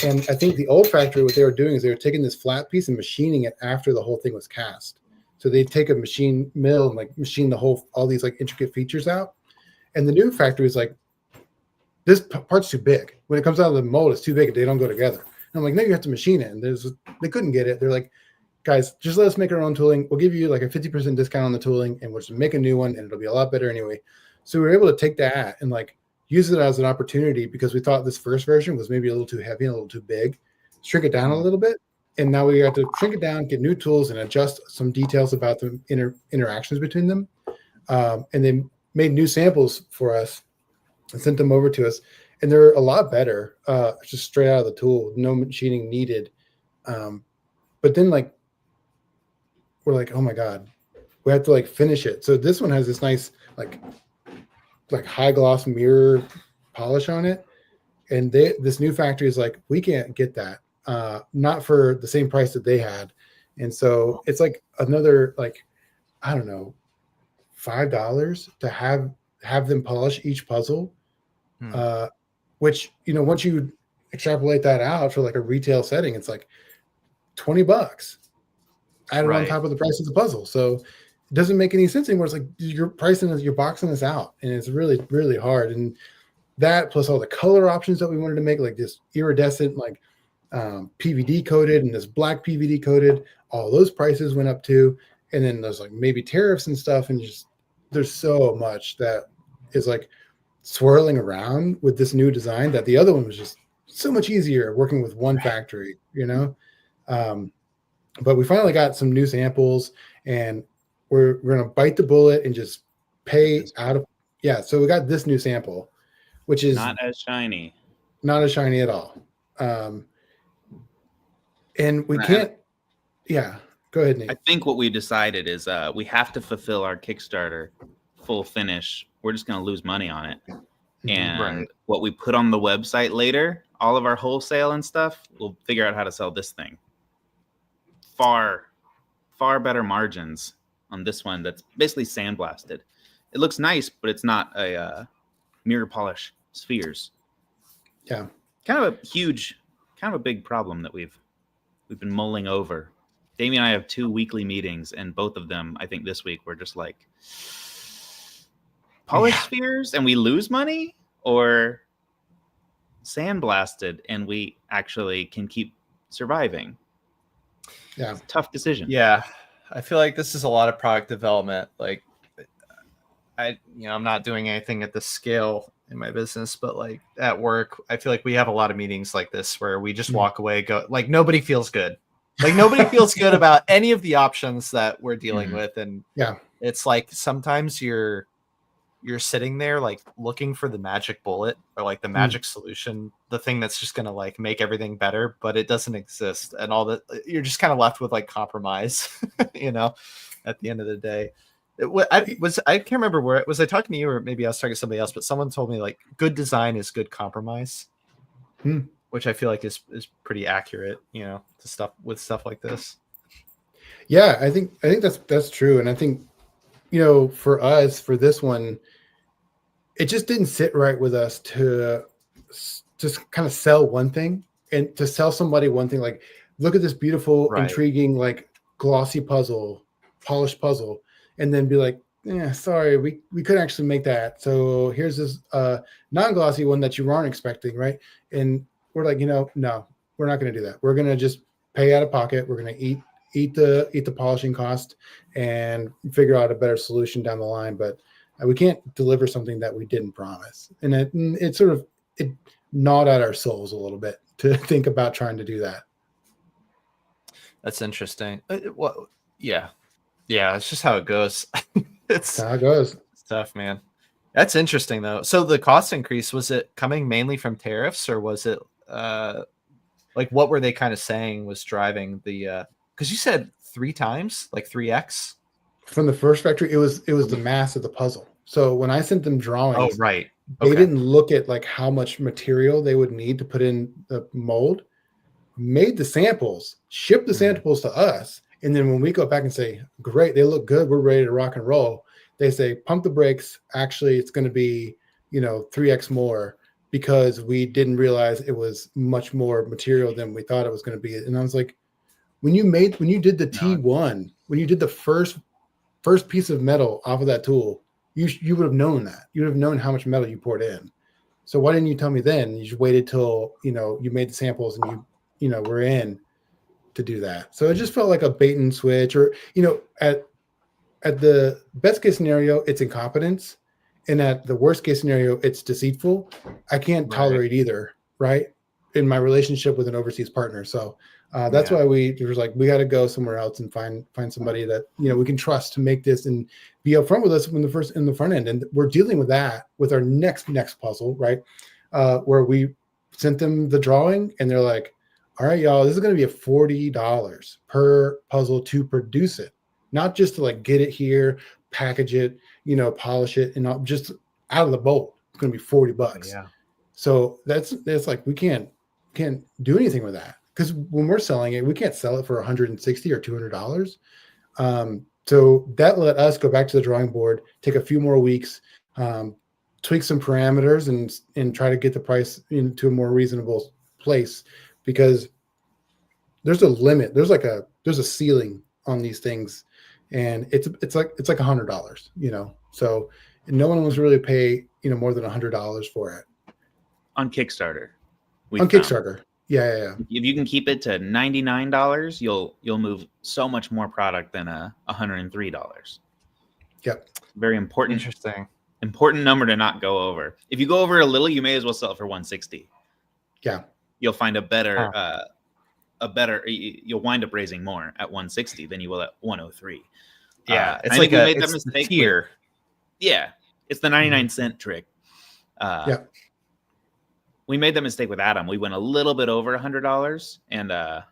And I think the old factory, what they were doing is they were taking this flat piece and machining it after the whole thing was cast. So they'd take a machine mill and like machine all these like intricate features out. And the new factory is like, this part's too big. When it comes out of the mold, it's too big. They don't go together. And I'm like, no, you have to machine it. And they couldn't get it. They're like, guys, just let us make our own tooling. We'll give you like a 50% discount on the tooling, and we'll just make a new one, and it'll be a lot better anyway. So we were able to take that and like use it as an opportunity, because we thought this first version was maybe a little too heavy and a little too big, shrink it down a little bit. And now we have to shrink it down, get new tools, and adjust some details about the interactions between them. And they made new samples for us and sent them over to us. And they're a lot better, just straight out of the tool, no machining needed. But then like, we're like, oh my God, we have to like finish it. So this one has this nice, like high gloss mirror polish on it. And this new factory is like, we can't get that, not for the same price that they had. And so it's like another, like, I don't know, $5 to have them polish each puzzle, which, you know, once you extrapolate that out for like a retail setting, it's like $20 added on top of the price of the puzzle. So it doesn't make any sense anymore. It's like you're boxing this out, and it's really, really hard. And that plus all the color options that we wanted to make, like this iridescent, like PVD coated and this black PVD coated, all those prices went up too. And then there's like maybe tariffs and stuff, and just there's so much that is like swirling around with this new design that the other one was just so much easier working with one factory, you know. But we finally got some new samples, and we're going to bite the bullet and just pay out of, so we got this new sample, which is not as shiny at all. And we can't, go ahead, Nate. I think what we decided is we have to fulfill our Kickstarter full finish. We're just going to lose money on it. And what we put on the website later, all of our wholesale and stuff, we'll figure out how to sell this thing. Far better margins on this one that's basically sandblasted. It looks nice, but it's not a mirror polish spheres. Yeah. Kind of a big problem that we've been mulling over. Damien and I have 2 weekly meetings, and both of them, I think this week, we're just like, polish spheres and we lose money, or sandblasted and we actually can keep surviving. Yeah. Tough decision. Yeah. I feel like this is a lot of product development. Like I'm not doing anything at this scale in my business, but like at work, I feel like we have a lot of meetings like this where we just walk away, go like, nobody feels good. Like nobody feels good about any of the options that we're dealing with. And it's like, sometimes you're sitting there like looking for the magic bullet or like the magic solution, the thing that's just going to like make everything better, but it doesn't exist. And all that, you're just kind of left with like compromise, you know, at the end of the day. I can't remember where was I talking to you, or maybe I was talking to somebody else, but someone told me like good design is good compromise, which I feel like is pretty accurate, you know, to stuff like this. Yeah, I think that's true. And I think, you know, for us, for this one, it just didn't sit right with us to just kind of sell one thing, and to sell somebody one thing, like, look at this beautiful, intriguing, like glossy puzzle, polished puzzle, and then be like, yeah, sorry, we couldn't actually make that. So here's this non-glossy one that you aren't expecting, right? And we're like, no, we're not going to do that. We're going to just pay out of pocket. We're going to eat the polishing cost and figure out a better solution down the line. But we can't deliver something that we didn't promise. And it sort of it gnawed at our souls a little bit to think about trying to do that. That's interesting. Well, yeah, it's just how it goes. That's how it goes. It's tough, man. That's interesting though. So the cost increase, was it coming mainly from tariffs, or was it like what were they kind of saying was driving the because you said 3 times, like 3x? From the first factory, it was the mass of the puzzle. So when I sent them drawings, Oh, right. They didn't look at like how much material they would need to put in the mold, made the samples, shipped the samples to us. And then when we go back and say, great, they look good, we're ready to rock and roll, they say, pump the brakes. Actually, it's going to be, 3x more because we didn't realize it was much more material than we thought it was going to be. And I was like, when you did the T1, when you did the first piece of metal off of that tool, you would have known that. You would have known how much metal you poured in. So why didn't you tell me then? You just waited till, you made the samples and you were in to do that. So it just felt like a bait and switch, or, at the best case scenario, it's incompetence. And at the worst case scenario, it's deceitful. I can't tolerate either, right? In my relationship with an overseas partner. So that's why we were like, we got to go somewhere else and find somebody that, we can trust to make this and be upfront with us in the front end. And we're dealing with that with our next puzzle, right? Where we sent them the drawing and they're like, all right, y'all, this is going to be $40 per puzzle to produce it, not just to like get it here, package it, polish it, and all, just out of the bolt. It's going to be $40. Yeah. So that's like, we can't do anything with that. Because when we're selling it, we can't sell it for $160 or $200. So that let us go back to the drawing board, take a few more weeks, tweak some parameters, and try to get the price into a more reasonable place. Because there's a limit. There's a ceiling on these things, and it's like $100. So no one was really pay more than $100 for it on Kickstarter. Kickstarter. Yeah. If you can keep it to $99, you'll move so much more product than $103. Yep. Very important. Interesting. Important number to not go over. If you go over a little, you may as well sell it for $160. Yeah. You'll find a better you'll wind up raising more at $160 than you will at $103. Yeah, it's like a tier. It's the 99-cent trick. We made that mistake with Adam. We went a little bit over $100, and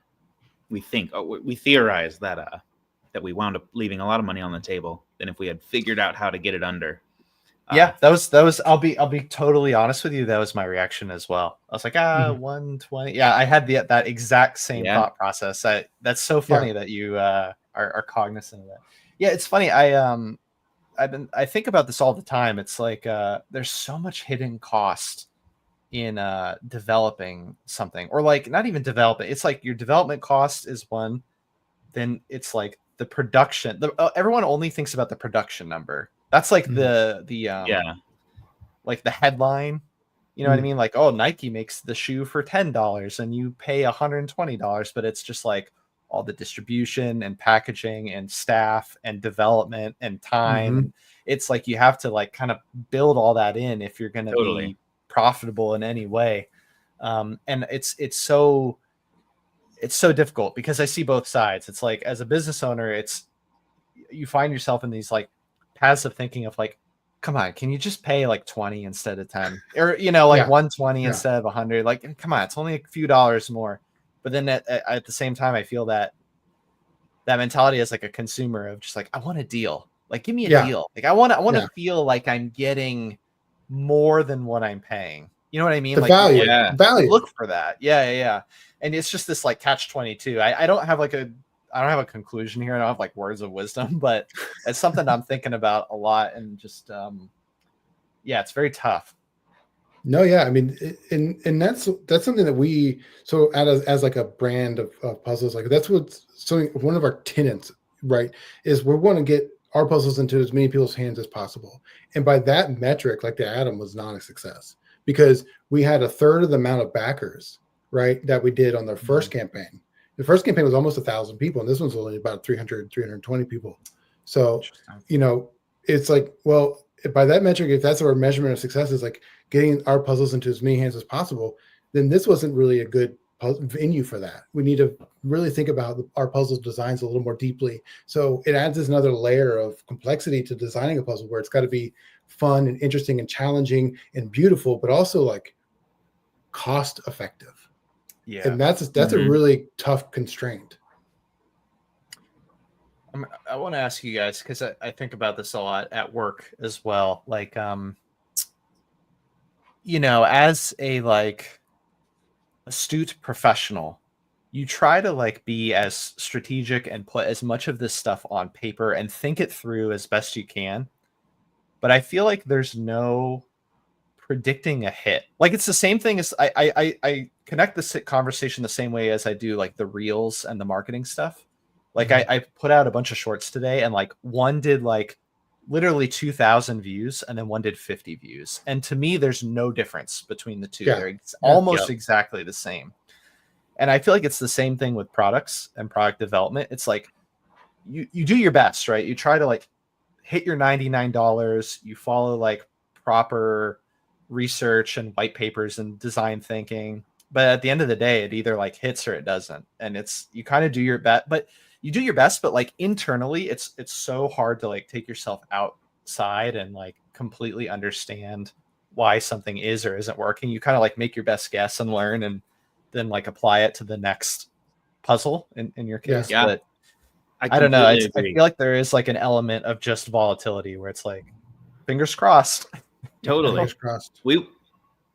we theorized that we wound up leaving a lot of money on the table than if we had figured out how to get it under. That was. I'll be totally honest with you. That was my reaction as well. I was like, 120. Yeah, I had that exact same thought process. That's so funny that you are cognizant of that. Yeah, it's funny. I think about this all the time. It's like there's so much hidden cost in developing something, or like not even developing. It's like your development cost is one, then it's like the production. Everyone only thinks about the production number. That's like the like the headline. You know what I mean? Like, oh, Nike makes the shoe for $10 and you pay $120, but it's just like all the distribution and packaging and staff and development and time. And it's like you have to like kind of build all that in if you're going to be profitable in any way. And it's so difficult because I see both sides. It's like, as a business owner, you find yourself in these like paths of thinking of like, come on, can you just pay like 20 instead of 10, or 120 instead of 100? Like, come on, it's only a few dollars more. But then at the same time, I feel that mentality as like a consumer of just like, I want a deal. Like, give me a deal. Like, I want to feel like I'm getting more than what I'm paying. You know what I mean? The like value. Value. Look for that. Yeah. And it's just this like catch-22. I don't have a conclusion here. I don't have like words of wisdom, but it's something I'm thinking about a lot, and just it's very tough. No, yeah, I mean, and that's something that we as like a brand of puzzles, like that's what's something, one of our tenets, right, is we want to get our puzzles into as many people's hands as possible. And by that metric, like the Atom was not a success because we had a third of the amount of backers, right, that we did on the first campaign. The first campaign was almost 1,000 people, and this one's only about 300, 320 people. So, you know, it's like, well, by that metric, if that's our measurement of success is like getting our puzzles into as many hands as possible, then this wasn't really a good venue for that. We need to really think about our puzzle designs a little more deeply. So it adds this another layer of complexity to designing a puzzle where it's got to be fun and interesting and challenging and beautiful, but also like cost effective. Yeah. And that's a really tough constraint. I want to ask you guys, because I think about this a lot at work as well. Like, you know, as a like astute professional, you try to like be as strategic and put as much of this stuff on paper and think it through as best you can. But I feel like there's no predicting a hit. Like it's the same thing as I connect this conversation the same way as I do like the reels and the marketing stuff. Like I put out a bunch of shorts today, and like one did like literally 2,000 views, and then one did 50 views. And to me, there's no difference between the two. Yeah. They're almost exactly the same. And I feel like it's the same thing with products and product development. It's like you do your best, right? You try to like hit your $99. You follow like proper research and white papers and design thinking. But at the end of the day, it either like hits or it doesn't. And it's, you kind of do your best, but you do your best, but like internally, it's so hard to like take yourself outside and like completely understand why something is or isn't working. You kind of like make your best guess and learn, and then like apply it to the next puzzle in your case. Yeah. But I don't know. I feel like there is like an element of just volatility where it's like, fingers crossed. Totally. Fingers crossed.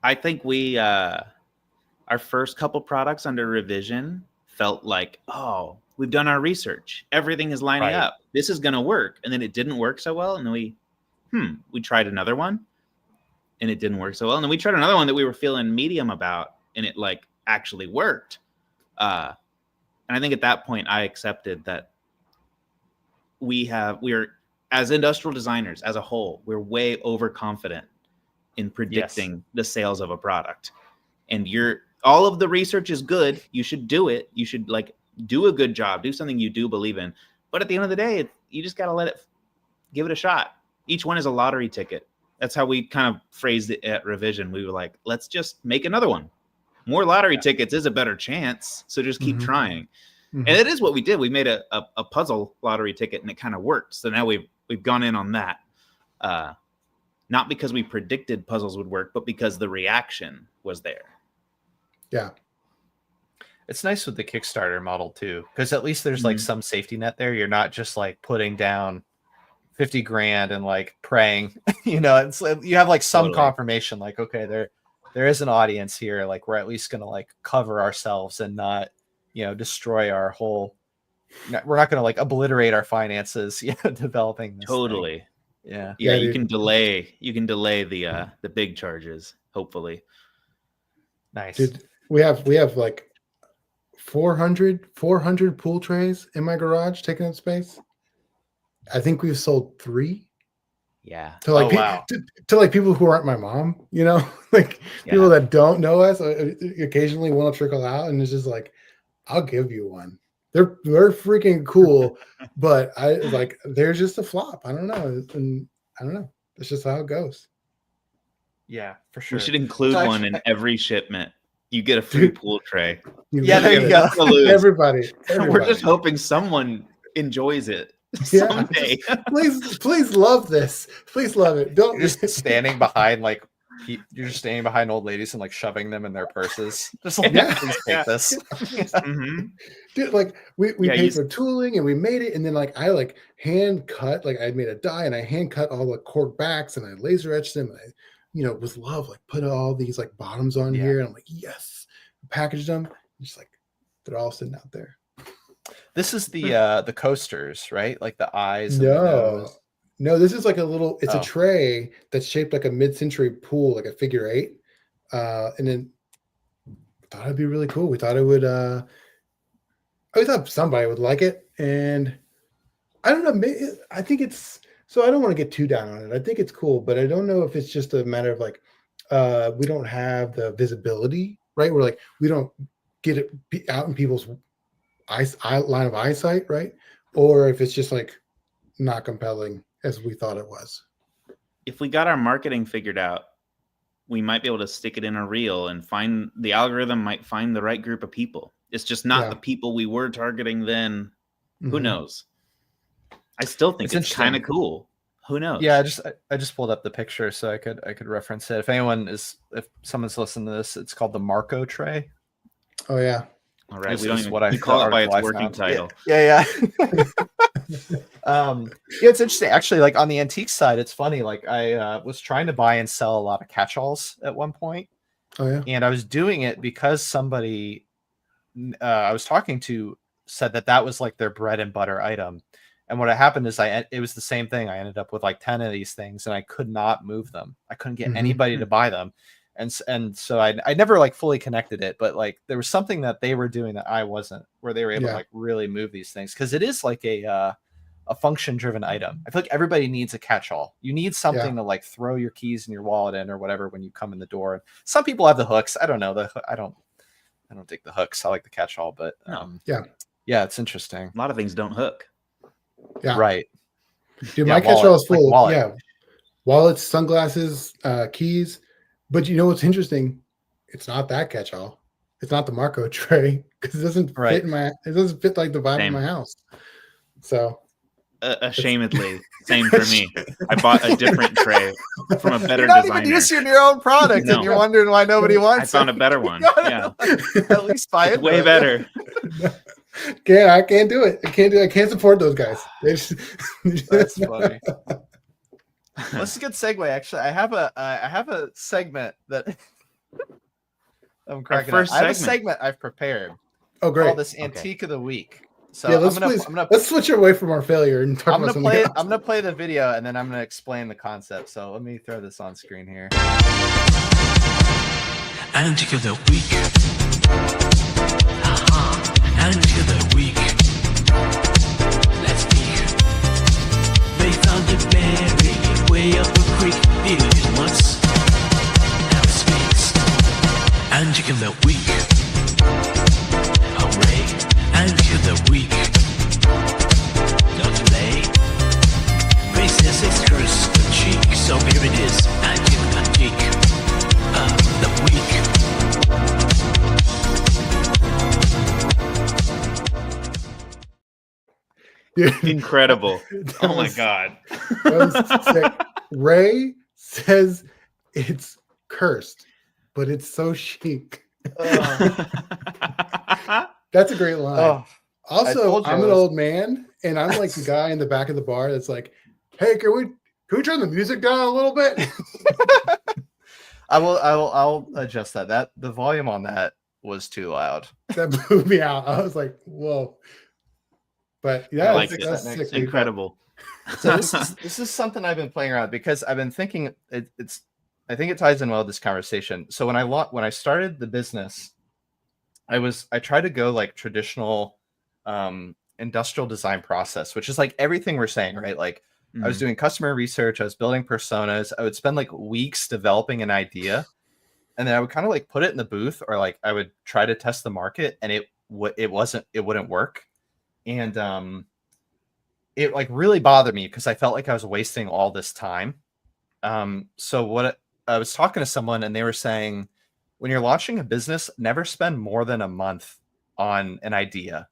I think our first couple products under revision felt like, oh, we've done our research. Everything is lining up. This is going to work. And then it didn't work so well. And then we tried another one and it didn't work so well. And then we tried another one that we were feeling medium about, and it like actually worked. And I think at that point I accepted that we're as industrial designers as a whole, we're way overconfident in predicting the sales of a product. And all of the research is good. You should do it. You should like do a good job, do something you do believe in. But at the end of the day, you just got to give it a shot. Each one is a lottery ticket. That's how we kind of phrased it at revision. We were like, let's just make another one. More lottery tickets is a better chance. So just keep trying. And it is what we did. We made a puzzle lottery ticket and it kind of worked. So now we've gone in on that. Not because we predicted puzzles would work, but because the reaction was there. Yeah. It's nice with the Kickstarter model too, because at least there's like some safety net there. You're not just like putting down 50 grand and like praying, you know, it's you have like some confirmation, like, okay, there is an audience here. Like we're at least going to like cover ourselves and not, you know, destroy our whole, we're not going to like obliterate our finances, you know, developing this totally thing. Yeah. You can delay the big charges, hopefully. Nice. Dude, we have like 400 pool trays in my garage taking up space. I think we've sold 3. Yeah. To like to like people who aren't my mom, you know, like people that don't know us occasionally want to trickle out, and it's just like, I'll give you one. They're freaking cool, but they're just a flop. I don't know. And I don't know. That's just how it goes. Yeah, for sure. We should include one in every shipment. You get a free pool tray. There you go. Everybody. We're just hoping someone enjoys it someday. Please love this. Please love it. Don't you're just standing behind old ladies and like shoving them in their purses. Just like, please take this. Dude, like we paid for tooling and we made it, and then like I like hand cut, like I made a die and I hand cut all the cork backs and I laser etched them, and I, you know, with love, like put all these like bottoms on here, and I'm like, yes, packaged them, just like they're all sitting out there. This is the coasters, right? Like the eyes. And the nose. No, this is like a little. It's a tray that's shaped like a mid-century pool, like a figure 8. And then thought it'd be really cool. We thought it would. I thought somebody would like it, and I don't know. I think it's so. I don't want to get too down on it. I think it's cool, but I don't know if it's just a matter of like we don't have the visibility, right? We're like we don't get it out in people's line of eyesight, right? Or if it's just like not compelling as we thought it was. If we got our marketing figured out, we might be able to stick it in a reel and find the algorithm might find the right group of people. It's just not the people we were targeting then. Who knows? I still think it's kind of cool. Who knows? Yeah, I just pulled up the picture so I could reference it. If someone's listening to this, it's called the Marco tray. Oh yeah. All right. We call it by its working title. Yeah. It's interesting actually. Like on the antique side, it's funny. Like I was trying to buy and sell a lot of catch-alls at one point. Oh yeah. And I was doing it because somebody I was talking to said that was like their bread and butter item. And what happened is it was the same thing. I ended up with like 10 of these things and I could not move them. I couldn't get anybody to buy them. And so I never like fully connected it, but like there was something that they were doing that I wasn't, where they were able to like really move these things. Cause it is like a function driven item. I feel like everybody needs a catch-all. You need something to like throw your keys and your wallet in or whatever when you come in the door. Some people have the hooks. I don't know. I don't take the hooks. I like the catch-all, but yeah, it's interesting. A lot of things don't hook. Yeah. Right. Dude, my catch-all is full. Like wallets, sunglasses, keys. But you know what's interesting? It's not that catch-all. It's not the Marco tray because it doesn't fit it doesn't fit like the vibe of my house. So ashamedly, same for me. I bought a different tray from a better You're not designer. Even using your own product, and you're wondering why nobody wants it. I found a better one. Yeah, at least buy it. Way better. I can't do it. I can't support those guys. That's funny. Well, this is a good segue. Actually, I have a segment that I'm cracking up. I have a segment I've prepared. Oh, great! Called this Antique of the Week. So let's switch away from our failure and talk about something else. I'm gonna play the video and then I'm gonna explain the concept. So let me throw this on screen here. Antique of the Week. Antique of the Week. Let's peek. They found it buried way up a creek. Needed it once. Now it speaks. Antique of the Week. Hooray. Antique of the Week. Don't delay. Princess is cursed the cheek. So here it is. Antique of the Week. Incredible. Oh my God. That was sick. Ray says it's cursed, but it's so chic. That's a great line. Oh, also, I'm an old man, and I'm like the guy in the back of the bar that's like, "Hey, can we turn the music down a little bit?" I'll adjust that. The volume on that was too loud. That blew me out. I was like, "Whoa!" But yeah, that's sick, incredible. So this is something I've been playing around because I've been thinking I think it ties in well with this conversation. So when I started the business, I tried to go like traditional industrial design process, which is like everything we're saying, right? Like I was doing customer research, I was building personas, I would spend like weeks developing an idea, and then I would kind of like put it in the booth, or like I would try to test the market, and it wouldn't work. And it like really bothered me because I felt like I was wasting all this time. So what I was talking to someone and they were saying, when you're launching a business, never spend more than a month on an idea.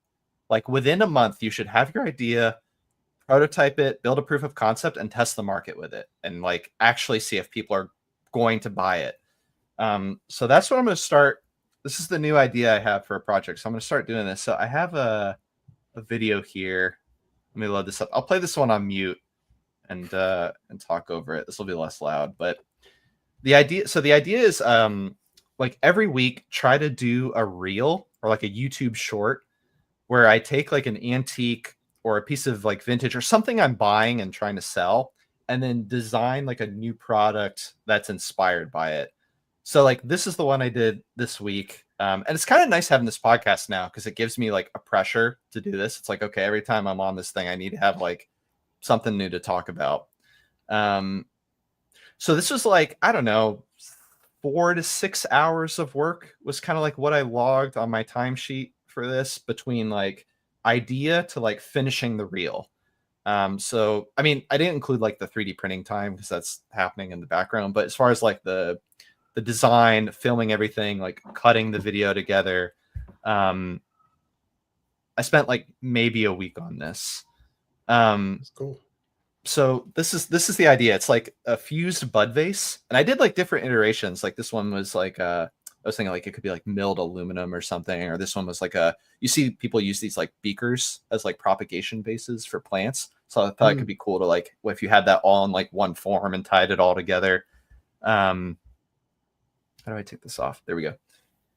Like within a month, you should have your idea, prototype it, build a proof of concept, and test the market with it, and like actually see if people are going to buy it. So that's what I'm going to start. This is the new idea I have for a project. So I'm going to start doing this. So I have a video here. Let me load this up. I'll play this one on mute and talk over it. This will be less loud, but the idea is like every week try to do a reel or like a YouTube short where I take like an antique or a piece of like vintage or something I'm buying and trying to sell, and then design like a new product that's inspired by it. So like this is the one I did this week. And it's kind of nice having this podcast now because it gives me like a pressure to do this. It's like, okay, every time I'm on this thing, I need to have like something new to talk about. So this was like, I don't know, 4 to 6 hours of work was kind of like what I logged on my timesheet for this, between like idea to like finishing the reel. So I mean, I didn't include like the 3D printing time because that's happening in the background, but as far as like the design, filming everything, like cutting the video together, I spent like maybe a week on this. That's cool. So this is the idea. It's like a fused bud vase, and I did like different iterations. Like this one was like I was thinking like it could be like milled aluminum or something, or this one was like you see people use these like beakers as like propagation bases for plants. So I thought it could be cool to like, if you had that all in like one form and tied it all together. How do I take this off? There we go.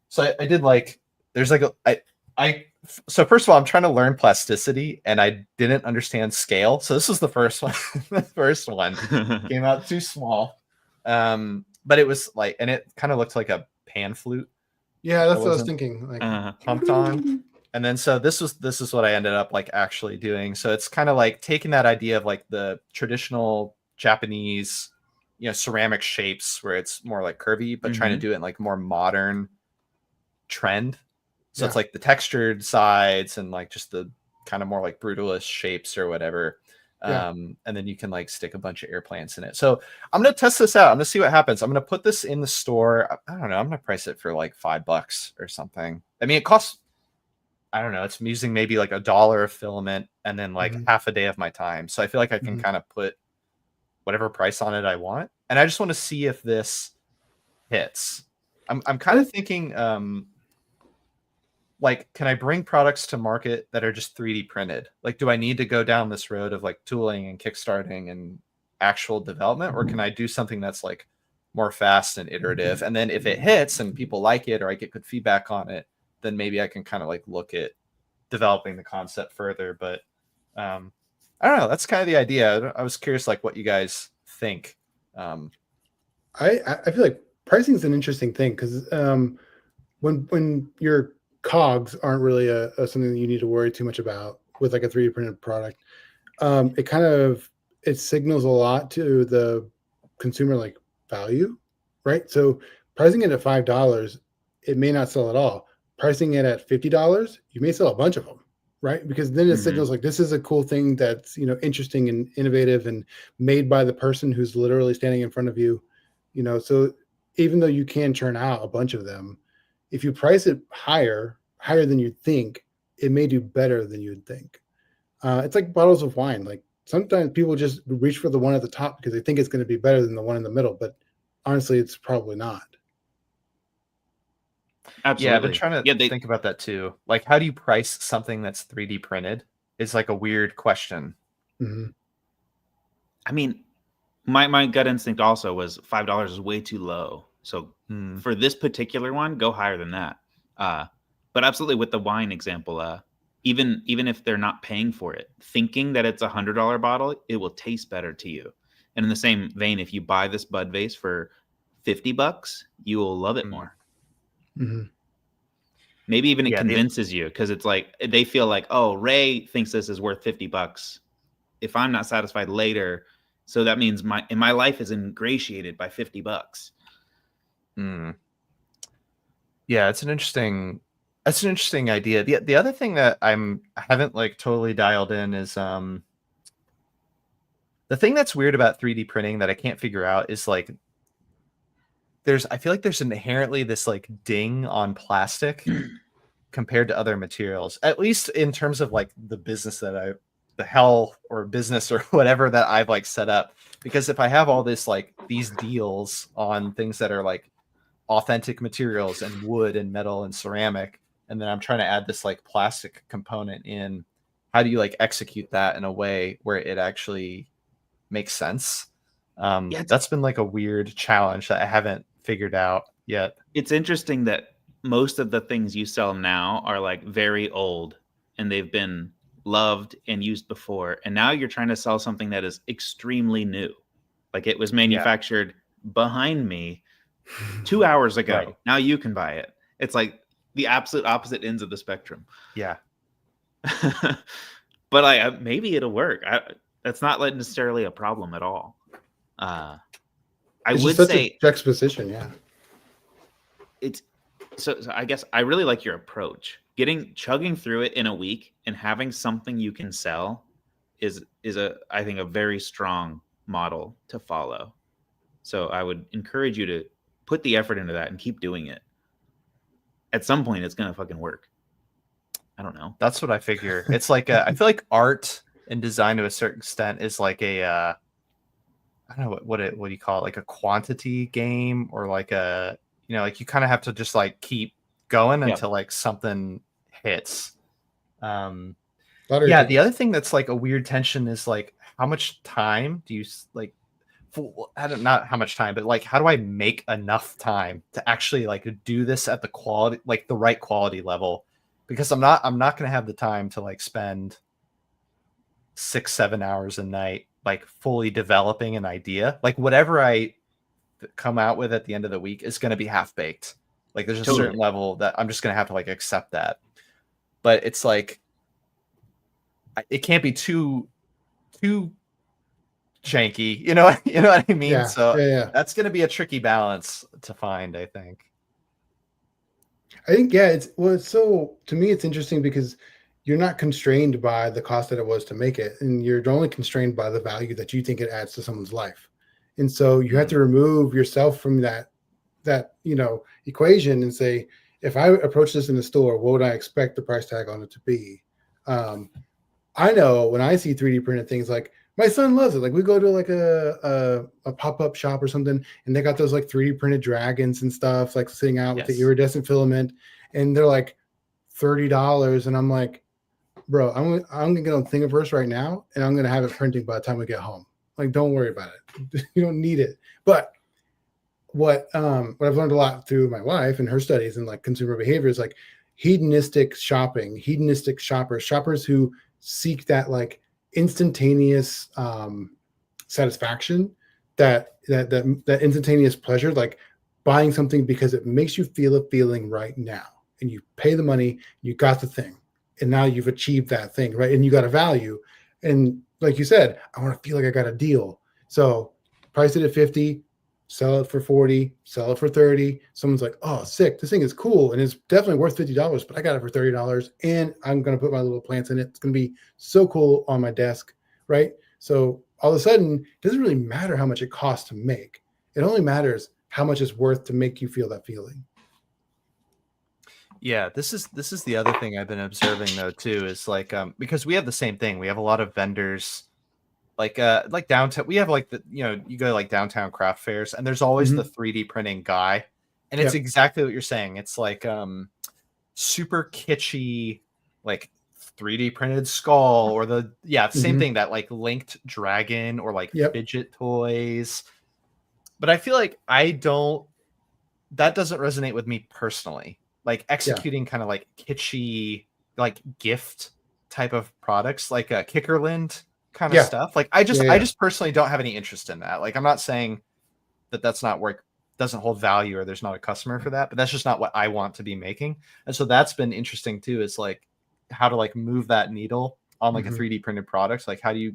So I did like, there's like so first of all, I'm trying to learn plasticity and I didn't understand scale. So this was the first one. The first one came out too small. But it was like, and it kind of looked like a pan flute. Yeah, that's what I was thinking. Like Pumped on. And then so this is what I ended up like actually doing. So it's kind of like taking that idea of like the traditional Japanese, ceramic shapes where it's more like curvy, but trying to do it in like more modern trend. So it's like the textured sides and like just the kind of more like brutalist shapes or whatever. And then you can like stick a bunch of air plants in it. So I'm going to test this out. I'm going to see what happens. I'm going to put this in the store. I don't know. I'm going to price it for like $5 or something. I mean, it costs, I don't know. It's using maybe like $1 of filament and then like half a day of my time. So I feel like I can kind of put whatever price on it I want. And I just want to see if this hits. I'm kind of thinking, like, can I bring products to market that are just 3D printed? Like, do I need to go down this road of like tooling and kickstarting and actual development, or can I do something that's like more fast and iterative? And then if it hits and people like it or I get good feedback on it, then maybe I can kind of like look at developing the concept further. But I don't know. That's kind of the idea. I was curious, like, what you guys think. I feel like pricing is an interesting thing because when your cogs aren't really something that you need to worry too much about with like a 3D printed product, it signals a lot to the consumer like value, right? So pricing it at $5, it may not sell at all. Pricing it at $50, you may sell a bunch of them, right? Because then it signals like this is a cool thing that's interesting and innovative and made by the person who's literally standing in front of you. So even though you can churn out a bunch of them, if you price it higher than you'd think, it may do better than you'd think. It's like bottles of wine. Like sometimes people just reach for the one at the top because they think it's going to be better than the one in the middle, but honestly, it's probably not. Absolutely. Yeah, I've been trying to think about that too. Like, how do you price something that's 3D printed? It's like a weird question. I mean, my gut instinct also was $5 is way too low. So for this particular one, go higher than that. But absolutely, with the wine example, even if they're not paying for it, thinking that it's $100 bottle, it will taste better to you. And in the same vein, if you buy this bud vase for $50, you will love it more. Maybe even it convinces you because it's like they feel like, oh, Ray thinks this is worth $50. If I'm not satisfied later, so that means my life is ingratiated by $50. Yeah, it's an interesting idea. The other thing that I haven't like totally dialed in is the thing that's weird about 3D printing that I can't figure out is like I feel like there's inherently this like ding on plastic compared to other materials, at least in terms of like the business that the hell or business or whatever that I've like set up. Because if I have all this like these deals on things that are like authentic materials and wood and metal and ceramic, and then I'm trying to add this like plastic component in, how do you like execute that in a way where it actually makes sense? That's been like a weird challenge that I haven't figured out yet. It's interesting that most of the things you sell now are like very old and they've been loved and used before, and now you're trying to sell something that is extremely new, like it was manufactured behind me 2 hours ago. Right. Now you can buy it. It's like the absolute opposite ends of the spectrum. Yeah. But like maybe it'll work. That's not like necessarily a problem at all. I It's would just such say a juxtaposition. Yeah. it's so I guess I really like your approach. Chugging through it in a week and having something you can sell is I think a very strong model to follow. So I would encourage you to put the effort into that and keep doing it. At some point, it's gonna fucking work. I don't know. That's what I figure. It's like I feel like art and design to a certain extent is like a I don't know what do you call it, like a quantity game, or like a, you know, like you kind of have to just like keep going until like something hits. Yeah, the other thing that's like a weird tension is like how much time do you like not how much time, but like how do I make enough time to actually like do this at the quality, like the right quality level? Because I'm not going to have the time to like spend 6-7 hours a night like fully developing an idea. Like whatever I come out with at the end of the week is going to be half baked. Like there's a certain level that I'm just going to have to like accept that. But it's like it can't be too janky, you know what I mean? Yeah, so yeah. That's going to be a tricky balance to find, I think. I think, yeah, so to me, it's interesting because you're not constrained by the cost that it was to make it, and you're only constrained by the value that you think it adds to someone's life. And so you have to remove yourself from that equation and say, if I approach this in the store, what would I expect the price tag on it to be? I know when I see 3D printed things, like my son loves it. Like we go to like a pop-up shop or something, and they got those like 3D printed dragons and stuff like sitting out with the iridescent filament, and they're like $30. And I'm like, bro, I'm gonna get on Thingiverse right now, and I'm gonna have it printing by the time we get home. Like, don't worry about it. You don't need it. But what I've learned a lot through my wife and her studies and like consumer behavior is like hedonistic shoppers who seek that like instantaneous satisfaction, that instantaneous pleasure, like buying something because it makes you feel a feeling right now, and you pay the money, you got the thing, and now you've achieved that thing, right? And you got a value, and like you said, I want to feel like I got a deal, so price it at 50, sell it for 40, sell it for 30. Someone's like, oh, sick, this thing is cool and it's definitely worth $50, but I got it for $30, and I'm going to put my little plants in it. It's going to be so cool on my desk, right? So all of a sudden, it doesn't really matter how much it costs to make. It only matters how much it's worth to make you feel that feeling. Yeah, this is the other thing I've been observing though too, is like because we have the same thing. We have a lot of vendors like downtown. We have like you go to like downtown craft fairs, and there's always the 3D printing guy, and it's exactly what you're saying. It's like super kitschy, like 3D printed skull, or the same thing, that like linked dragon, or like fidget toys. But I feel like that doesn't resonate with me personally. Like executing kind of like kitschy, like gift type of products, like a Kickerland kind of stuff. Like I just personally don't have any interest in that. Like I'm not saying that's not work, doesn't hold value, or there's not a customer for that, but that's just not what I want to be making. And so that's been interesting too, is like how to like move that needle on like a 3D printed product. Like how do you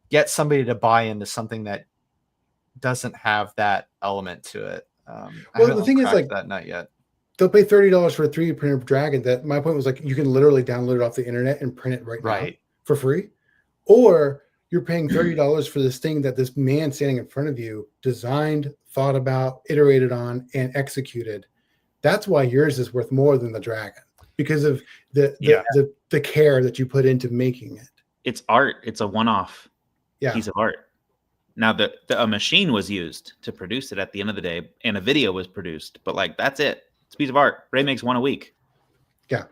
get somebody to buy into something that doesn't have that element to it? Well, the thing is, like, that nut yet. They'll pay $30 for a 3D printed dragon. That my point was, like, you can literally download it off the internet and print it right now for free. Or you're paying $30 for this thing that this man standing in front of you designed, thought about, iterated on, and executed. That's why yours is worth more than the dragon, because of the care that you put into making it. It's art. It's a one-off piece of art. Now, a machine was used to produce it at the end of the day, and a video was produced, but like that's it. It's a piece of art. Ray makes one a week. Yeah.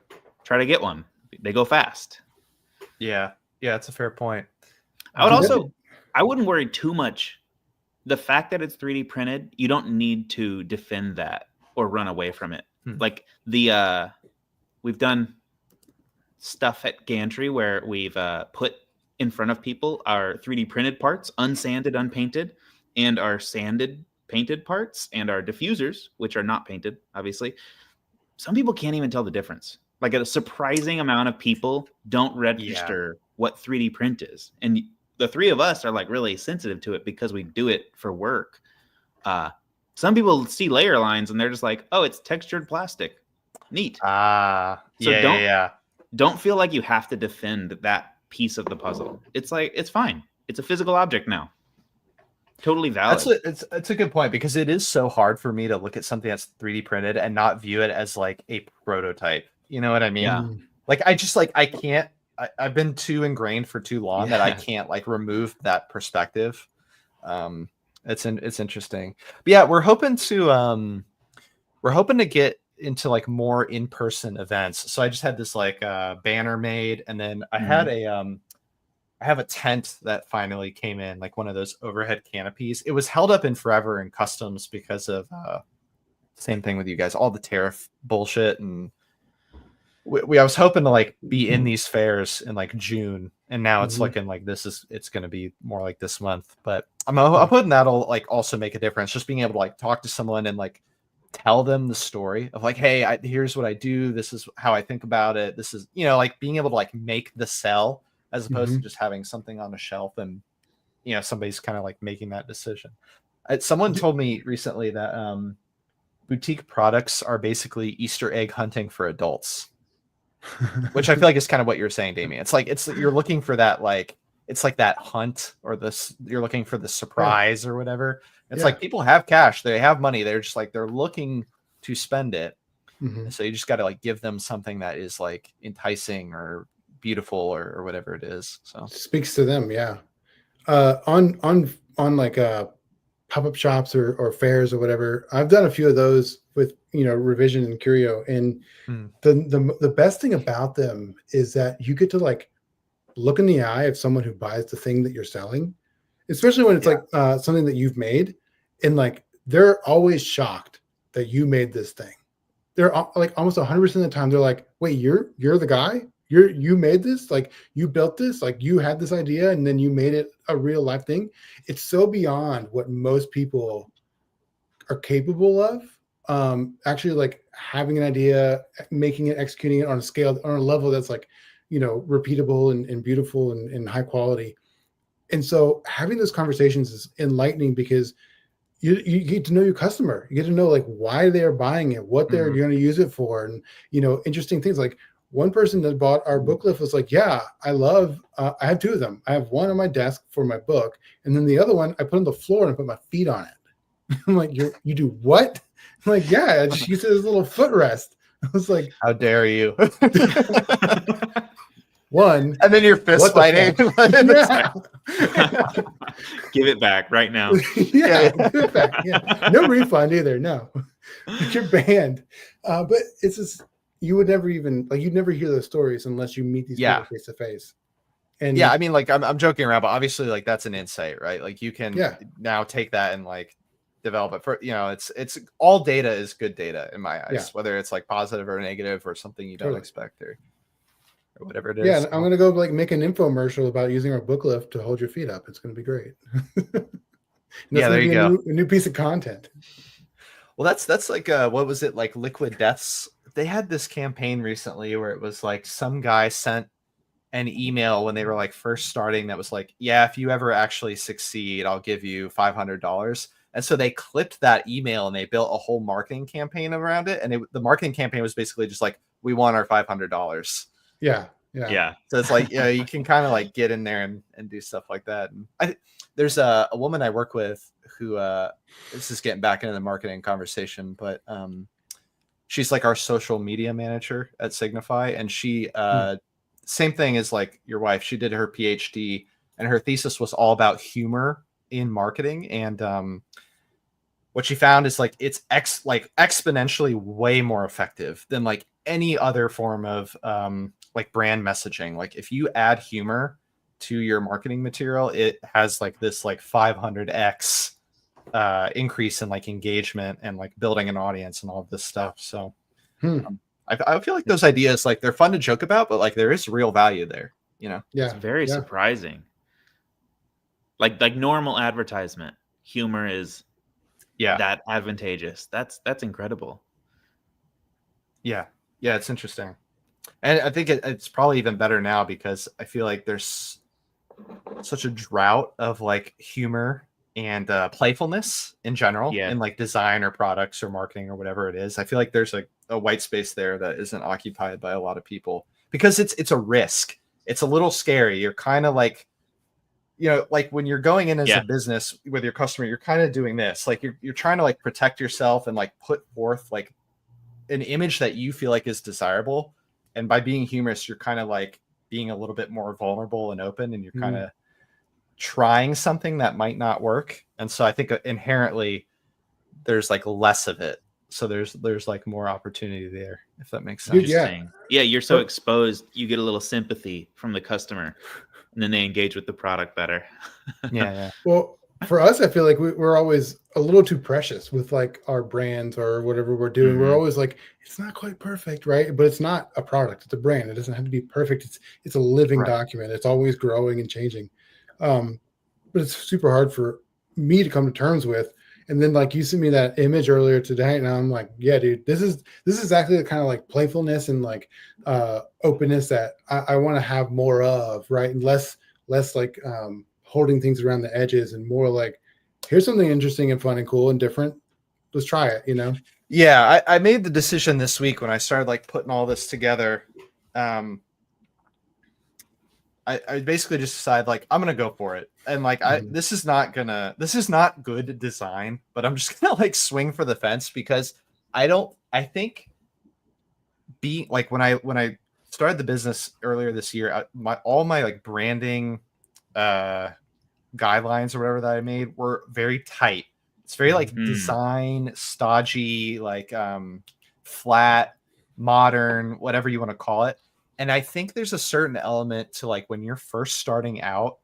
Try to get one. They go fast. Yeah. Yeah, that's a fair point. I wouldn't worry too much. The fact that it's 3D printed, you don't need to defend that or run away from it. Like we've done stuff at Gantry where we've put in front of people our 3D printed parts, unsanded, unpainted, and our sanded, painted parts, and our diffusers, which are not painted, obviously. some people can't even tell the difference. Like a surprising amount of people don't register what 3D print is. And the three of us are like really sensitive to it because we do it for work. Some people see layer lines and they're just like, oh, it's textured plastic. Neat. So don't feel like you have to defend that piece of the puzzle. It's like, it's fine. It's a physical object now. Totally valid. It's a good point, because it is so hard for me to look at something that's 3D printed and not view it as like a prototype. You know what I mean? Yeah. Like I just like I can't. I've been too ingrained for too long that I can't like remove that perspective. It's interesting. But yeah, we're hoping to get into like more in-person events. So I just had this like banner made, and then I had I have a tent that finally came in, like one of those overhead canopies. It was held up in forever in customs because of same thing with you guys, all the tariff bullshit. And I was hoping to like be in these fairs in like June, and now it's looking like it's going to be more like this month. But I'm hoping that'll like also make a difference. Just being able to like talk to someone and like tell them the story of like, hey, here's what I do. This is how I think about it. This is, like being able to like make the sell, as opposed to just having something on a shelf and, somebody's kind of like making that decision. Someone told me recently that boutique products are basically Easter egg hunting for adults, which I feel like is kind of what you're saying, Damien. It's like, you're looking for that, like, it's like that hunt, or you're looking for the surprise or whatever. It's like people have cash, they have money. They're just like, they're looking to spend it. So you just got to like give them something that is like enticing or beautiful or whatever it is. So speaks to them. Yeah. On like pop-up shops or fairs or whatever. I've done a few of those with, Revision and Curio. And the best thing about them is that you get to like look in the eye of someone who buys the thing that you're selling, especially when it's like something that you've made, and like they're always shocked that you made this thing. They're like almost 100% of the time they're like, wait, you're the guy? You made this? Like you built this? Like you had this idea and then you made it a real life thing? It's so beyond what most people are capable of. Actually like having an idea, making it, executing it on a scale, on a level that's like, repeatable and beautiful and high quality. And so having those conversations is enlightening, because you get to know your customer. You get to know like why they're buying it, what they're going to use it for, and interesting things. Like one person that bought our book lift was like, yeah, I love, I have two of them. I have one on my desk for my book, and then the other one I put on the floor and I put my feet on it. I'm like, you do what? I'm like, yeah, I just use it as a little footrest. I was like, how dare you? One, and then you're fist fighting. Give it back right now. Give it back. Yeah. No refund either. No, you're banned. But it's just, you would never even like, you'd never hear those stories unless you meet these people face to face. And I mean, like I'm joking around, but obviously like that's an insight, right? Like you can now take that and like develop it for, it's all data is good data in my eyes, whether it's like positive or negative or something you don't expect or whatever it is. Yeah, I'm gonna go like make an infomercial about using our book lift to hold your feet up. It's gonna be great. There you go. A new piece of content. Well, that's like what was it, like Liquid Deaths? They had this campaign recently where it was like some guy sent an email when they were like first starting that was like, yeah, if you ever actually succeed, I'll give you $500. And so they clipped that email and they built a whole marketing campaign around it. And the marketing campaign was basically just like, we want our $500. Yeah. So it's like, you can kind of like get in there and do stuff like that. And there's a woman I work with who, this is getting back into the marketing conversation, but she's like our social media manager at Signify. And she, same thing as like your wife, she did her PhD and her thesis was all about humor in marketing. And what she found is like, it's exponentially way more effective than like any other form of like brand messaging. Like if you add humor to your marketing material, it has like this like 500x increase in like engagement and like building an audience and all of this stuff. So I feel like those ideas, like they're fun to joke about, but like there is real value there, Yeah, it's very surprising. Like normal advertisement, humor is that advantageous. That's incredible. Yeah, yeah, it's interesting, and I think it's probably even better now because I feel like there's such a drought of like humor and playfulness in general Yeah. in like design or products or marketing or whatever it is. I feel like there's like a white space there that isn't occupied by a lot of people because it's a risk. It's a little scary. You're kind of like, you know, like when you're going in as Yeah. a business with your customer, you're kind of doing this. Like you're trying to like protect yourself and like put forth like an image that you feel like is desirable. And by being humorous, you're kind of like being a little bit more vulnerable and open, and you're kind of trying something that might not work. And so I think inherently there's like less of it. So there's like more opportunity there, if that makes sense. Dude, yeah. Interesting. Yeah, you're so exposed, you get a little sympathy from the customer, and then they engage with the product better. Yeah. Well, for us, I feel like we're always a little too precious with like our brands or whatever we're doing. We're Mhm. always like, it's not quite perfect, right? But it's not a product; it's a brand. It doesn't have to be perfect. It's a living Right. document. It's always growing and changing. But it's super hard for me to come to terms with. And then like you sent me that image earlier today, and I'm like, yeah, dude, this is exactly the kind of like playfulness and like openness that I want to have more of, right? And less like holding things around the edges and more like, here's something interesting and fun and cool and different. Let's try it, you know? Yeah, I made the decision this week when I started like putting all this together. I basically just decided like I'm gonna go for it, and like this is not good design, but I'm just gonna like swing for the fence because I think being like when I started the business earlier this year, all my like branding guidelines or whatever that I made were very tight. It's very like design, stodgy, like flat, modern, whatever you want to call it. And I think there's a certain element to like when you're first starting out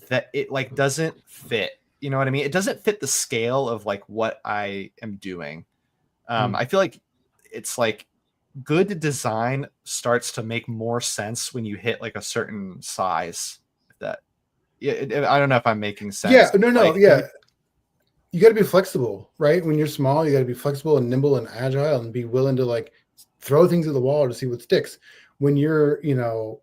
that it like doesn't fit. You know what I mean? It doesn't fit the scale of like what I am doing. I feel like it's like good design starts to make more sense when you hit like a certain size. That I don't know if I'm making sense. Yeah, no, like, yeah. You got to be flexible, right? When you're small, you got to be flexible and nimble and agile and be willing to like throw things at the wall to see what sticks. When you're, you know,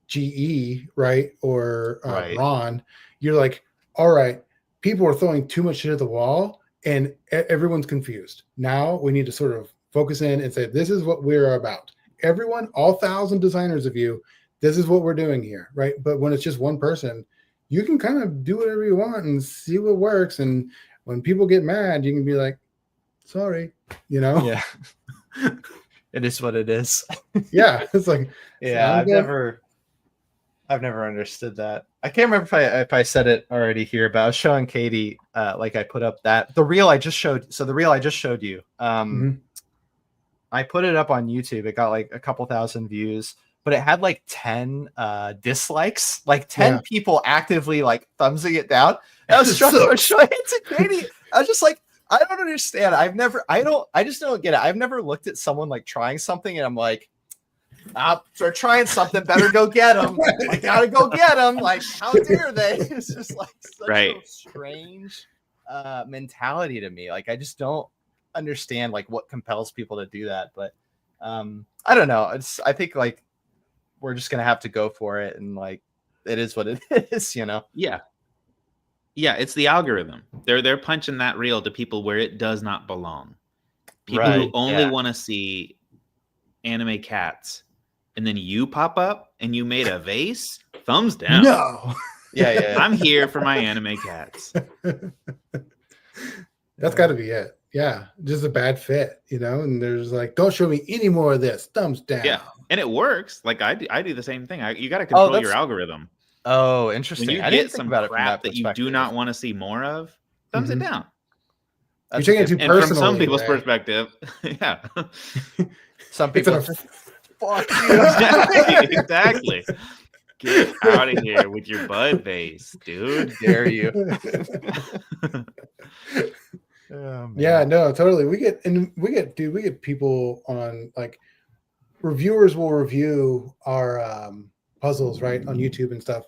GE, right? Or Right. Ron, you're like, all right, people are throwing too much shit at the wall and everyone's confused. Now we need to sort of focus in and say, this is what we're about. Everyone, all 1,000 designers of you, this is what we're doing here, right? But when it's just one person, you can kind of do whatever you want and see what works. And when people get mad, you can be like, sorry, you know? Yeah. It is what it is. Yeah. It's like, yeah, I've never understood that. I can't remember if I said it already here, but I was showing Katie, like I put up the reel I just showed. So the reel I just showed you, I put it up on YouTube. It got like a couple thousand views, but it had like 10 dislikes, like 10 people actively like thumbsing it down. I was showing it to Katie. I was just like, I don't understand. I just don't get it. I've never looked at someone like trying something and I'm like, they're trying something, better go get them. I gotta go get them. Like, how dare they? It's just like such a strange mentality to me. Like, I just don't understand like what compels people to do that. But I don't know. I think like we're just gonna have to go for it, and like it is what it is, you know. Yeah, it's the algorithm. They're punching that reel to people where it does not belong. People who only want to see anime cats, and then you pop up and you made a vase. Thumbs down. No. Yeah. I'm here for my anime cats. That's got to be it. Yeah, just a bad fit, you know. And there's like, don't show me any more of this. Thumbs down. Yeah, and it works. Like I do the same thing. You got to control your algorithm. Oh, interesting. When you get some crap that you do not want to see more of, thumbs it down. You're taking it too personally. And from some people's perspective, yeah. Some people fuck you. Exactly. Get out of here with your bud vase, dude. Dare you? Yeah, no, totally. We get people on like reviewers will review our puzzles right on YouTube and stuff,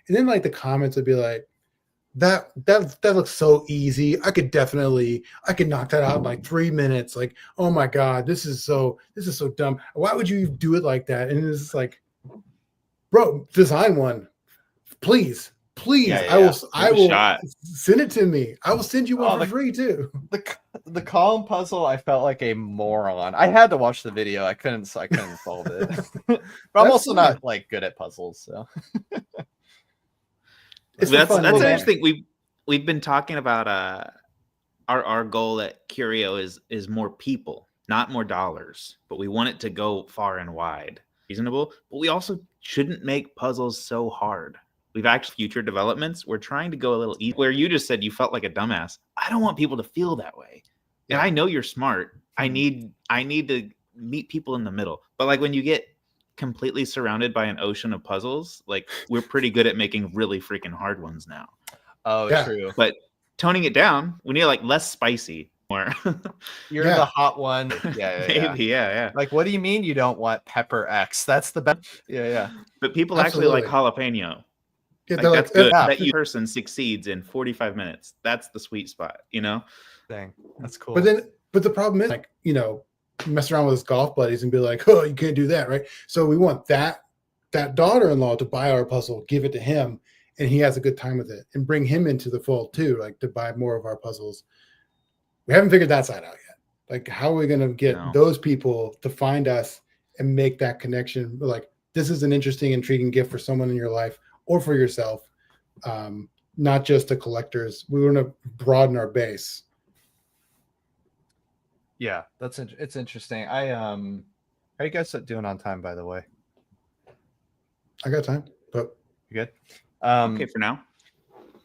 and then like the comments would be like, that looks so easy. I could knock that out in like 3 minutes. Like, oh my God, this is so dumb. Why would you do it like that? And it's like, bro, design one, please. Yeah, I Give it a will shot. send it to me. I will send you one for free too. The column puzzle, I felt like a moron. I had to watch the video. I couldn't solve it. But I'm That's also fine. not like good at puzzles, so It's That's fun. interesting. We've been talking about our goal at Curio is more people, not more dollars, but we want it to go far and wide, reasonable. But we also shouldn't make puzzles so hard. We've actually future developments. We're trying to go a little easy. Where you just said you felt like a dumbass. I don't want people to feel that way. And I know you're smart. I need to meet people in the middle. But like when you get completely surrounded by an ocean of puzzles, like we're pretty good at making really freaking hard ones now. oh, Yeah. true. But toning it down, we need like less spicy, more. You're Yeah. the hot one. Yeah. Maybe, yeah. Like, what do you mean you don't want pepper X? That's the best. Yeah. But people actually like Absolutely. jalapeno. Yeah, Like, they're that's good. yeah. That person succeeds in 45 minutes. That's the sweet spot, you know? Dang, that's cool. But the problem is, like, mess around with his golf buddies and be like, oh, you can't do that, right? So we want that daughter-in-law to buy our puzzle, give it to him, and he has a good time with it, and bring him into the fold too, like to buy more of our puzzles. We haven't figured that side out yet. Like, how are we going to get those people to find us and make that connection? Like, this is an interesting, intriguing gift for someone in your life or for yourself, not just to collectors. We want to broaden our base. Yeah, it's interesting. How are you guys doing on time, by the way? I got time, but You good? Okay, for now.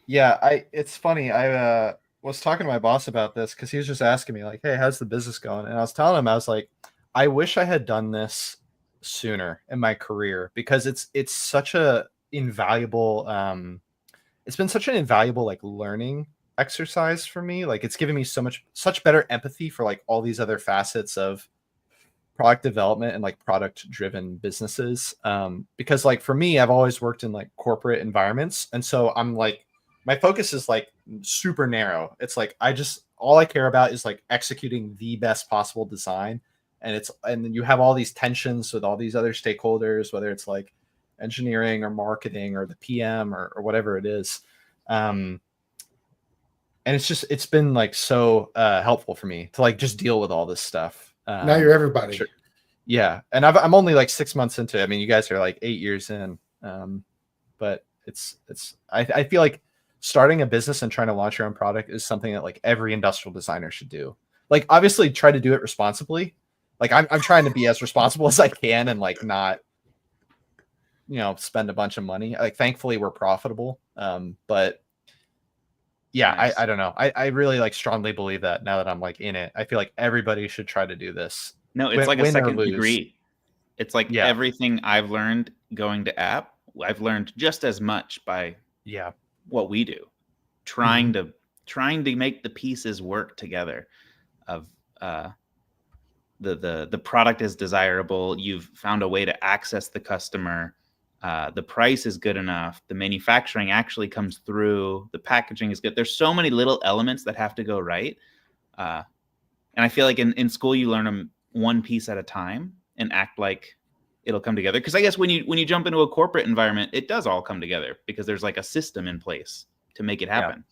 Yeah, it's funny. I was talking to my boss about this because he was just asking me like, "Hey, how's the business going?" And I was telling him, I was like, "I wish I had done this sooner in my career because it's such a invaluable it's been such an invaluable like learning exercise for me. Like it's given me such better empathy for like all these other facets of product development and like product driven businesses. Because like for me, I've always worked in like corporate environments. And so I'm like, my focus is like super narrow. It's like, all I care about is like executing the best possible design. And then you have all these tensions with all these other stakeholders, whether it's like engineering or marketing or the PM or whatever it is. And it's been like so helpful for me to like just deal with all this stuff. now you're everybody. Sure. Yeah, and I'm only like 6 months into it. I mean, you guys are like 8 years in, but I feel like starting a business and trying to launch your own product is something that like every industrial designer should do. Like, obviously, try to do it responsibly. Like, I'm trying to be as responsible as I can and like not, spend a bunch of money. Like, thankfully, we're profitable, but. Yeah, nice. I don't know. I really like strongly believe that now that I'm like in it. I feel like everybody should try to do this. No, it's like a second degree. It's like everything I've learned going to app, I've learned just as much by what we do. Trying to make the pieces work together of the product is desirable. You've found a way to access the customer. The price is good enough. The manufacturing actually comes through. The packaging is good. There's so many little elements that have to go right. And I feel like in school, you learn them one piece at a time and act like it'll come together. Because I guess when you jump into a corporate environment, it does all come together because there's like a system in place to make it happen.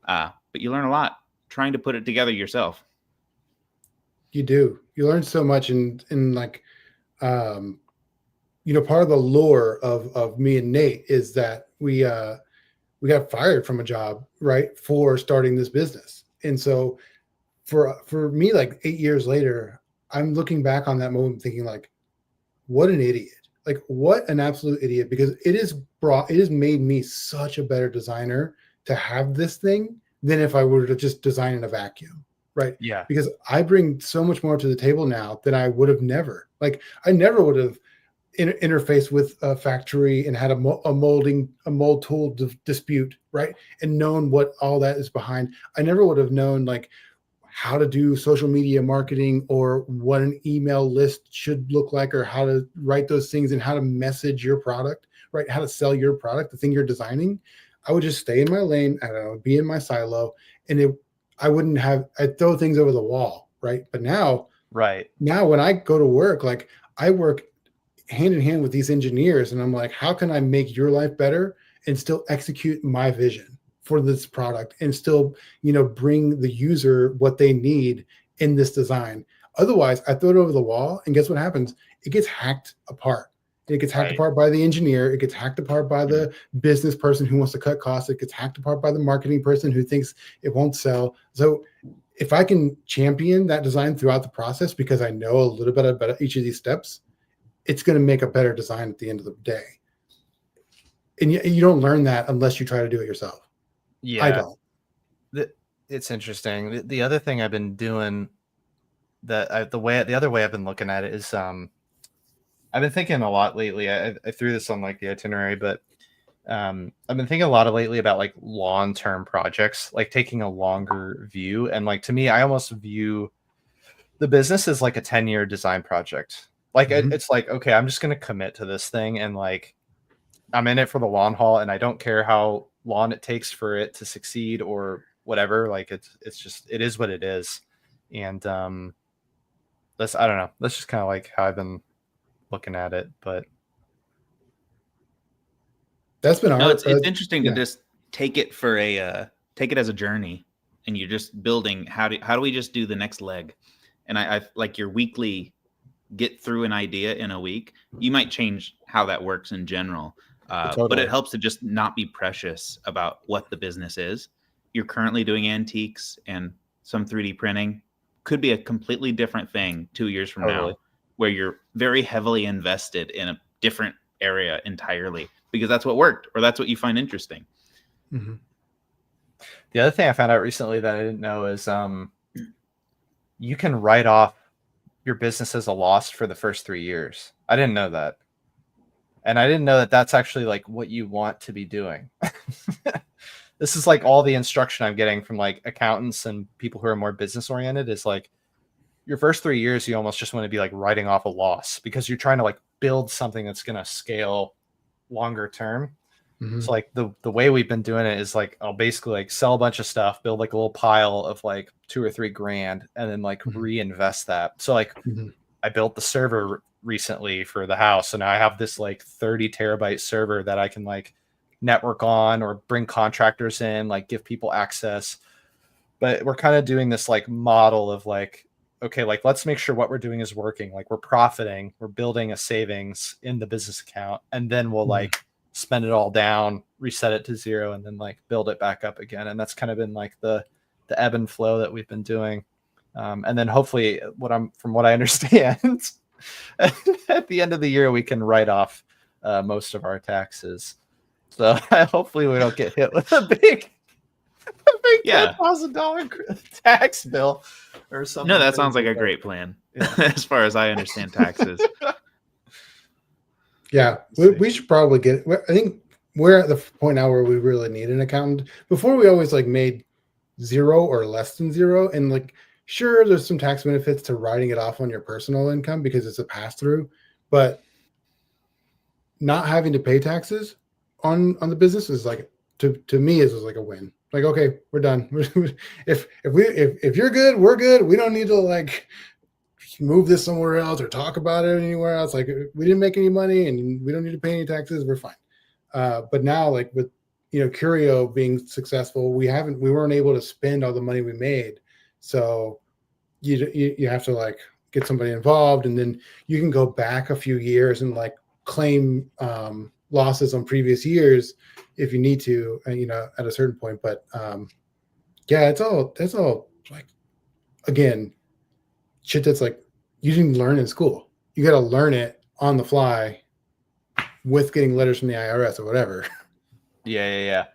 But you learn a lot trying to put it together yourself. You do. You learn so much in like, part of the lore of me and Nate is that we got fired from a job, right, for starting this business. And so for me, like 8 years later, I'm looking back on that moment thinking like, what an idiot. Like, what an absolute idiot, because it has made me such a better designer to have this thing than if I were to just design in a vacuum. Right. Yeah. Because I bring so much more to the table now than I would have never. Like, I never would have interfaced with a factory and had a mold tool dispute, right? And known what all that is behind. I never would have known like how to do social media marketing or what an email list should look like or how to write those things and how to message your product, right? How to sell your product, the thing you're designing. I would just stay in my lane and I would be in my silo, and I'd throw things over the wall, right? But now Right. when I go to work, like I work hand in hand with these engineers, and I'm like, how can I make your life better and still execute my vision for this product and still, bring the user what they need in this design? Otherwise, I throw it over the wall, and guess what happens? It gets hacked apart. It gets hacked Right. apart by the engineer. It gets hacked apart by the business person who wants to cut costs. It gets hacked apart by the marketing person who thinks it won't sell. So if I can champion that design throughout the process because I know a little bit about each of these steps, it's going to make a better design at the end of the day. And you don't learn that unless you try to do it yourself. Yeah. I don't. It's interesting. The other thing I've been doing the other way I've been looking at it is I've been thinking a lot lately. I threw this on like the itinerary, but I've been thinking a lot lately about like long-term projects, like taking a longer view. And like to me, I almost view the business as like a 10-year design project. Like it's like, okay, I'm just going to commit to this thing, and like I'm in it for the long haul, and I don't care how long it takes for it to succeed or whatever. Like it is what it is. And I don't know. That's just kind of like how I've been looking at it. But that's been it's interesting to just take it as a journey, and you're just building how do we just do the next leg. And I like your weekly get through an idea in a week. You might change how that works in general, Totally. but it helps to just not be precious about what the business is. You're currently doing antiques and some 3D printing. Could be a completely different thing 2 years from now, where you're very heavily invested in a different area entirely because that's what worked or that's what you find interesting. Mm-hmm. The other thing I found out recently that I didn't know is you can write off your business as a loss for the first 3 years. I didn't know that. And I didn't know that that's actually like what you want to be doing. This is like all the instruction I'm getting from like accountants and people who are more business oriented is like your first 3 years, you almost just want to be like writing off a loss because you're trying to like build something that's going to scale longer term. Mm-hmm. So like the way we've been doing it is like I'll basically like sell a bunch of stuff, build like a little pile of like $2 or $3 grand, and then like reinvest that. So like I built the server recently for the house, so now I have this like 30 terabyte server that I can like network on or bring contractors in, like give people access. But we're kind of doing this like model of like, okay, like let's make sure what we're doing is working. Like we're profiting, we're building a savings in the business account, and then we'll like spend it all down, reset it to zero, and then like build it back up again. And that's kind of been like the ebb and flow that we've been doing. And then hopefully from what I understand, at the end of the year, we can write off most of our taxes. So hopefully we don't get hit with a big $10,000 tax bill or something. No, that sounds like a great plan. Yeah. As far as I understand taxes. Yeah, we should probably get it. I think we're at the point now where we really need an accountant. Before we always like made 0 or less than 0. And like, sure, there's some tax benefits to writing it off on your personal income because it's a pass through, but not having to pay taxes on the business is like, to me is like a win. Like, okay, we're done. If you're good, we're good. We don't need to like move this somewhere else or talk about it anywhere else. Like we didn't make any money and we don't need to pay any taxes. We're fine. But now like with, Curio being successful, we weren't able to spend all the money we made. So you have to like get somebody involved, and then you can go back a few years and like claim losses on previous years if you need to, at a certain point. But yeah, it's all like, again, shit that's like you didn't learn in school. You got to learn it on the fly with getting letters from the IRS or whatever. Yeah.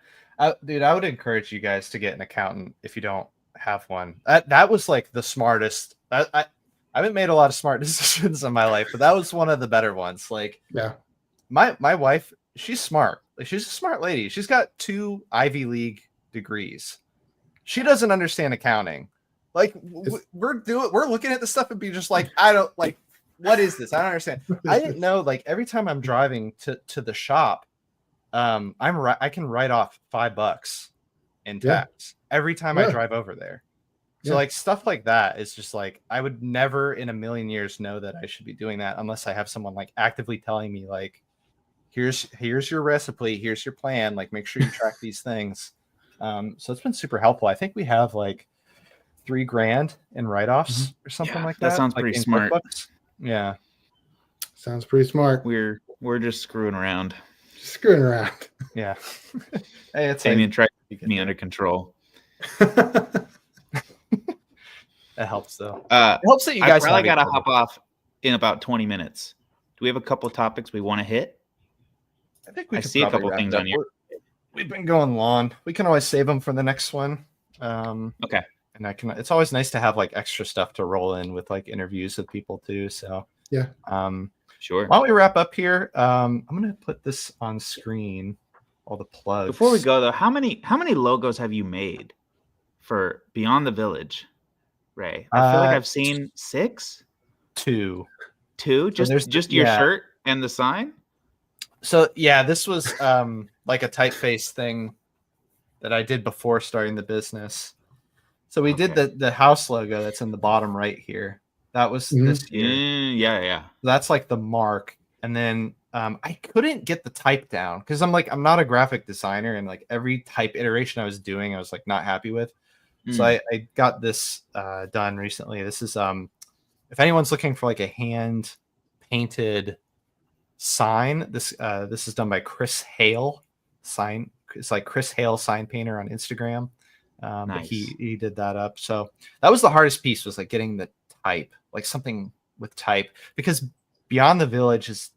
Dude, I would encourage you guys to get an accountant if you don't have one. That was like the smartest. I haven't made a lot of smart decisions in my life, but that was one of the better ones. Like, yeah, my wife, she's smart. Like, she's a smart lady. She's got 2 Ivy League degrees. She doesn't understand accounting. Like we're looking at the stuff and be just like, I don't like, what is this? I don't understand. I didn't know, like every time I'm driving to the shop, I can write off $5 in Yeah. tax every time I Yeah. drive over there. So Yeah. like stuff like that is just like I would never in a million years know that I should be doing that unless I have someone like actively telling me like here's your recipe, here's your plan, like make sure you track these things. So it's been super helpful. I think we have like $3,000 in write-offs or something Yeah, like that that. sounds like pretty in smart. QuickBooks. Yeah. Sounds pretty smart. We're just screwing around. Just screwing around. Yeah. Hey, it's Damien tried to you keep get me there. under control. It helps though. It helps that you I guys probably have got to each other. hop off in about 20 minutes. Do we have a couple topics we want to hit? I think we I could see a probably couple wrap things it up. on your. We've been going long. We can always save them for the next one. Okay. And it's always nice to have like extra stuff to roll in with like interviews with people too. So Yeah. Sure. Why don't we wrap up here? I'm gonna put this on screen. All the plugs. Before we go though, how many logos have you made for Beyond the Village, Ray? I feel like I've seen 6. 2. 2? Just your shirt and the sign? So yeah, this was like a typeface thing that I did before starting the business. So we did the house logo that's in the bottom right here. That was this year. Yeah. That's like the mark. And then I couldn't get the type down because I'm not a graphic designer, and like every type iteration I was doing, I was like not happy with. So I got this done recently. This is if anyone's looking for like a hand painted sign, this is done by Chris Hale. It's like Chris Hale sign painter on Instagram. But Nice. he did that up. So that was the hardest piece, was like getting the type, like something with type, because Beyond the Village is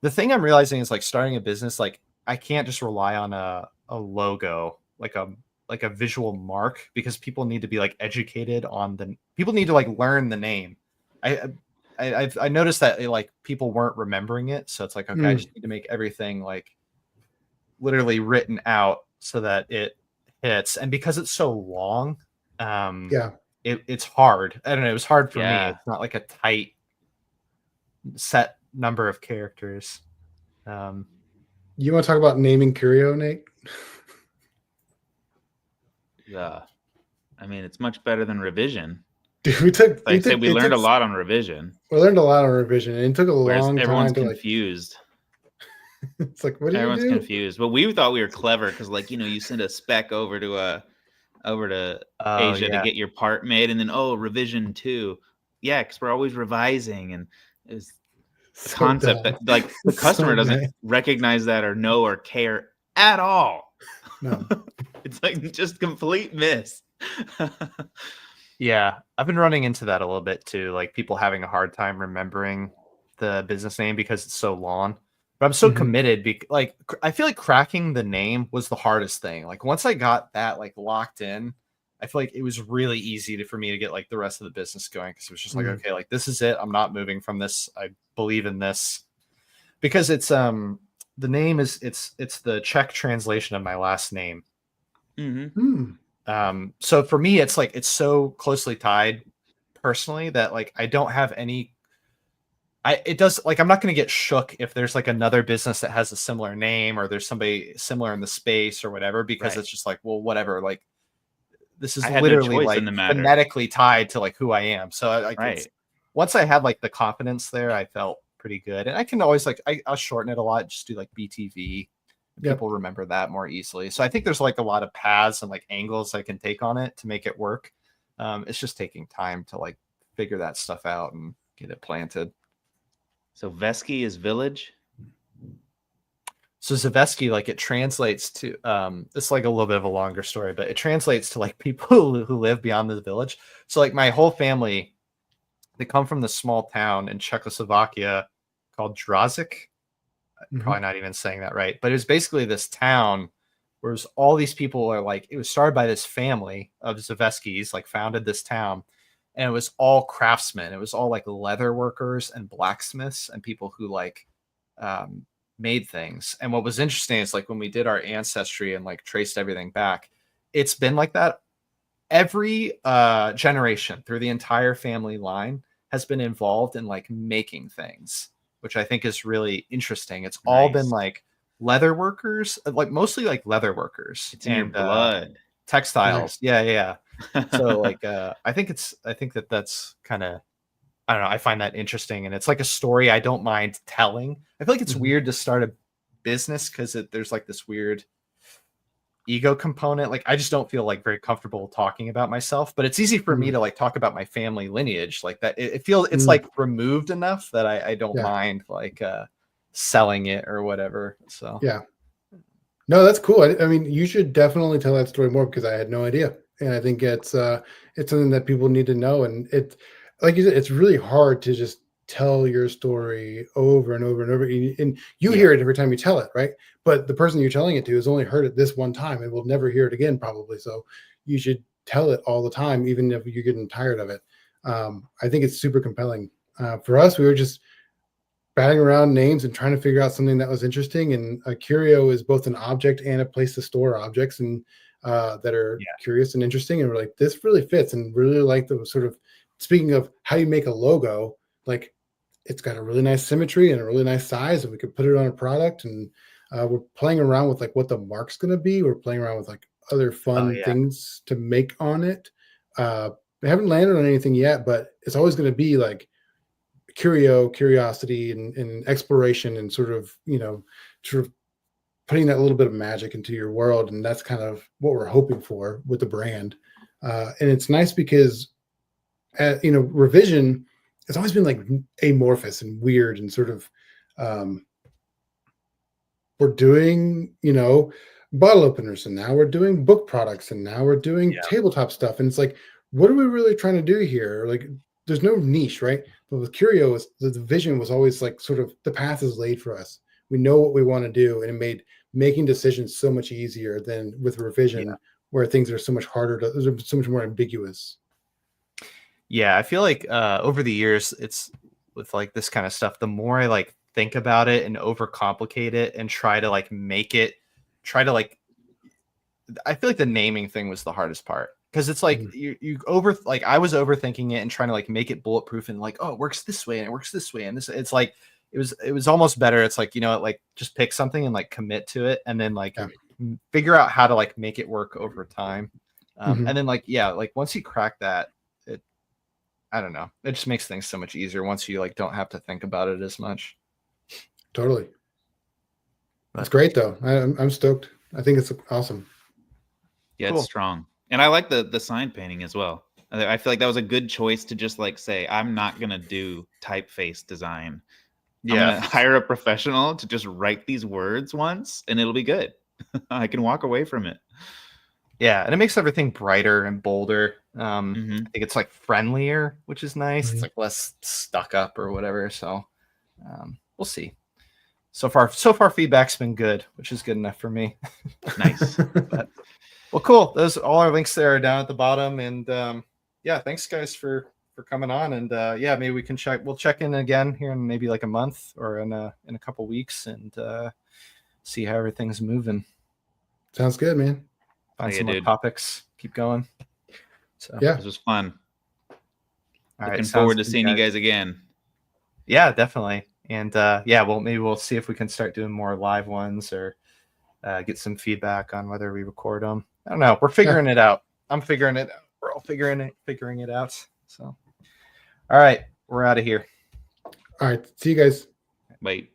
the thing I'm realizing is like starting a business, like I can't just rely on a logo, like a visual mark, because people need to be like educated on people need to like learn the name. I noticed that like people weren't remembering it. So it's like, okay, I just need to make everything like literally written out so that it hits. And because it's so long, it's hard. I don't know. It was hard for me. It's not like a tight set number of characters. You want to talk about naming Curio, Nate? Yeah. I mean, it's much better than revision. Dude, we learned a lot on revision. We learned a lot on revision, and it took a long everyone's time to confused. It's like, what do Everyone's you do? confused. But we thought we were clever because, like, you send a spec over to Asia to get your part made, and then revision 2. Yeah, because we're always revising, and it's the concept that like the customer doesn't recognize that or know or care at all. No. It's like just complete miss. Yeah, I've been running into that a little bit too, like people having a hard time remembering the business name because it's so long. But I'm so committed. Like I feel like cracking the name was the hardest thing. Like once I got that like locked in, I feel like it was really easy for me to get like the rest of the business going, because it was just like, okay, like this is it. I'm not moving from this. I believe in this, because it's the name is it's the Czech translation of my last name. So for me, it's like it's so closely tied personally that like I don't have any. It does like I'm not going to get shook if there's like another business that has a similar name, or there's somebody similar in the space or whatever, because it's just like, well, whatever. Like this is literally like phonetically tied to like who I am. So once I had like the confidence there, I felt pretty good, and I can always like I'll shorten it a lot, just do like BTV. People remember that more easily. So I think there's like a lot of paths and like angles I can take on it to make it work. It's just taking time to like figure that stuff out and get it planted. So Vesky is village. So Zaveski, like it translates to it's like a little bit of a longer story, but it translates to like people who live beyond the village. So like my whole family, they come from this small town in Czechoslovakia called Drazik. Probably not even saying that right, but it was basically this town where it was all these people are like, it was started by this family of Zaveskis, like founded this town, and it was all craftsmen. It was all like leather workers and blacksmiths and people who like made things. And what was interesting is like when we did our ancestry and like traced everything back, it's been like that. Every generation through the entire family line has been involved in like making things, which I think is really interesting. It's all been like leather workers, like mostly like leather workers. It's in your blood. Textiles. Yeah. So like I think that's kind of, I don't know, I find that interesting, and it's like a story I don't mind telling. I feel like it's weird to start a business because there's like this weird ego component. Like I just don't feel like very comfortable talking about myself, but it's easy for me to like talk about my family lineage like that. It feels it's like removed enough that I don't mind like selling it or whatever. So yeah. No, that's cool. I mean, you should definitely tell that story more because I had no idea, and I think it's something that people need to know. And it's like you said, it's really hard to just tell your story over and over and over, and you hear it every time you tell it, right? But the person you're telling it to has only heard it this one time and will never hear it again, probably. So you should tell it all the time, even if you're getting tired of it. I think it's super compelling. For us, we were just batting around names and trying to figure out something that was interesting. And Curio is both an object and a place to store objects and that are curious and interesting. And we're like, this really fits, and really like the sort of, speaking of how you make a logo, like it's got a really nice symmetry and a really nice size, and we could put it on a product. And we're playing around with like what the mark's going to be. We're playing around with like other fun things to make on it. We haven't landed on anything yet, but it's always going to be like curiosity and exploration, and sort of putting that little bit of magic into your world. And that's kind of what we're hoping for with the brand. And it's nice because Revision has always been like amorphous and weird, and sort of we're doing bottle openers, and now we're doing book products, and now we're doing tabletop stuff. And it's like, what are we really trying to do here? Like, there's no niche, right? But with Curio, the vision was always like sort of the path is laid for us. We know what we want to do, and it made making decisions so much easier than with Revision, where things are so much harder they're so much more ambiguous. Yeah, I feel like over the years, it's with like this kind of stuff, the more I like think about it and overcomplicate it and try to like I feel like the naming thing was the hardest part. Because it's like I was overthinking it and trying to like make it bulletproof and like, oh, it works this way and it works this way. And it's like, it was almost better. It's like, like just pick something and like commit to it, and then like figure out how to like make it work over time. And then like, like once you crack that, I don't know, it just makes things so much easier once you like don't have to think about it as much. Totally. That's great though. I'm stoked. I think it's awesome. Yeah, cool. It's strong. And I like the sign painting as well. I feel like that was a good choice to just like say, I'm not going to do typeface design. I'm going to hire a professional to just write these words once, and it'll be good. I can walk away from it. Yeah, and it makes everything brighter and bolder. I think it's like friendlier, which is nice. It's like less stuck up or whatever. So we'll see. So far feedback's been good, which is good enough for me. Nice. Well, cool. Those all our links there are down at the bottom, and thanks guys for coming on. And maybe we'll check in again here in maybe like a month or in a couple weeks, and see how everything's moving. Sounds good, man. Find some more topics. Keep going. So this was fun. Looking forward to seeing you guys again. Yeah, definitely. And maybe we'll see if we can start doing more live ones, or get some feedback on whether we record them. I don't know. We're figuring it out. I'm figuring it out. We're all figuring it out. So, all right, we're out of here. All right. See you guys. Bye.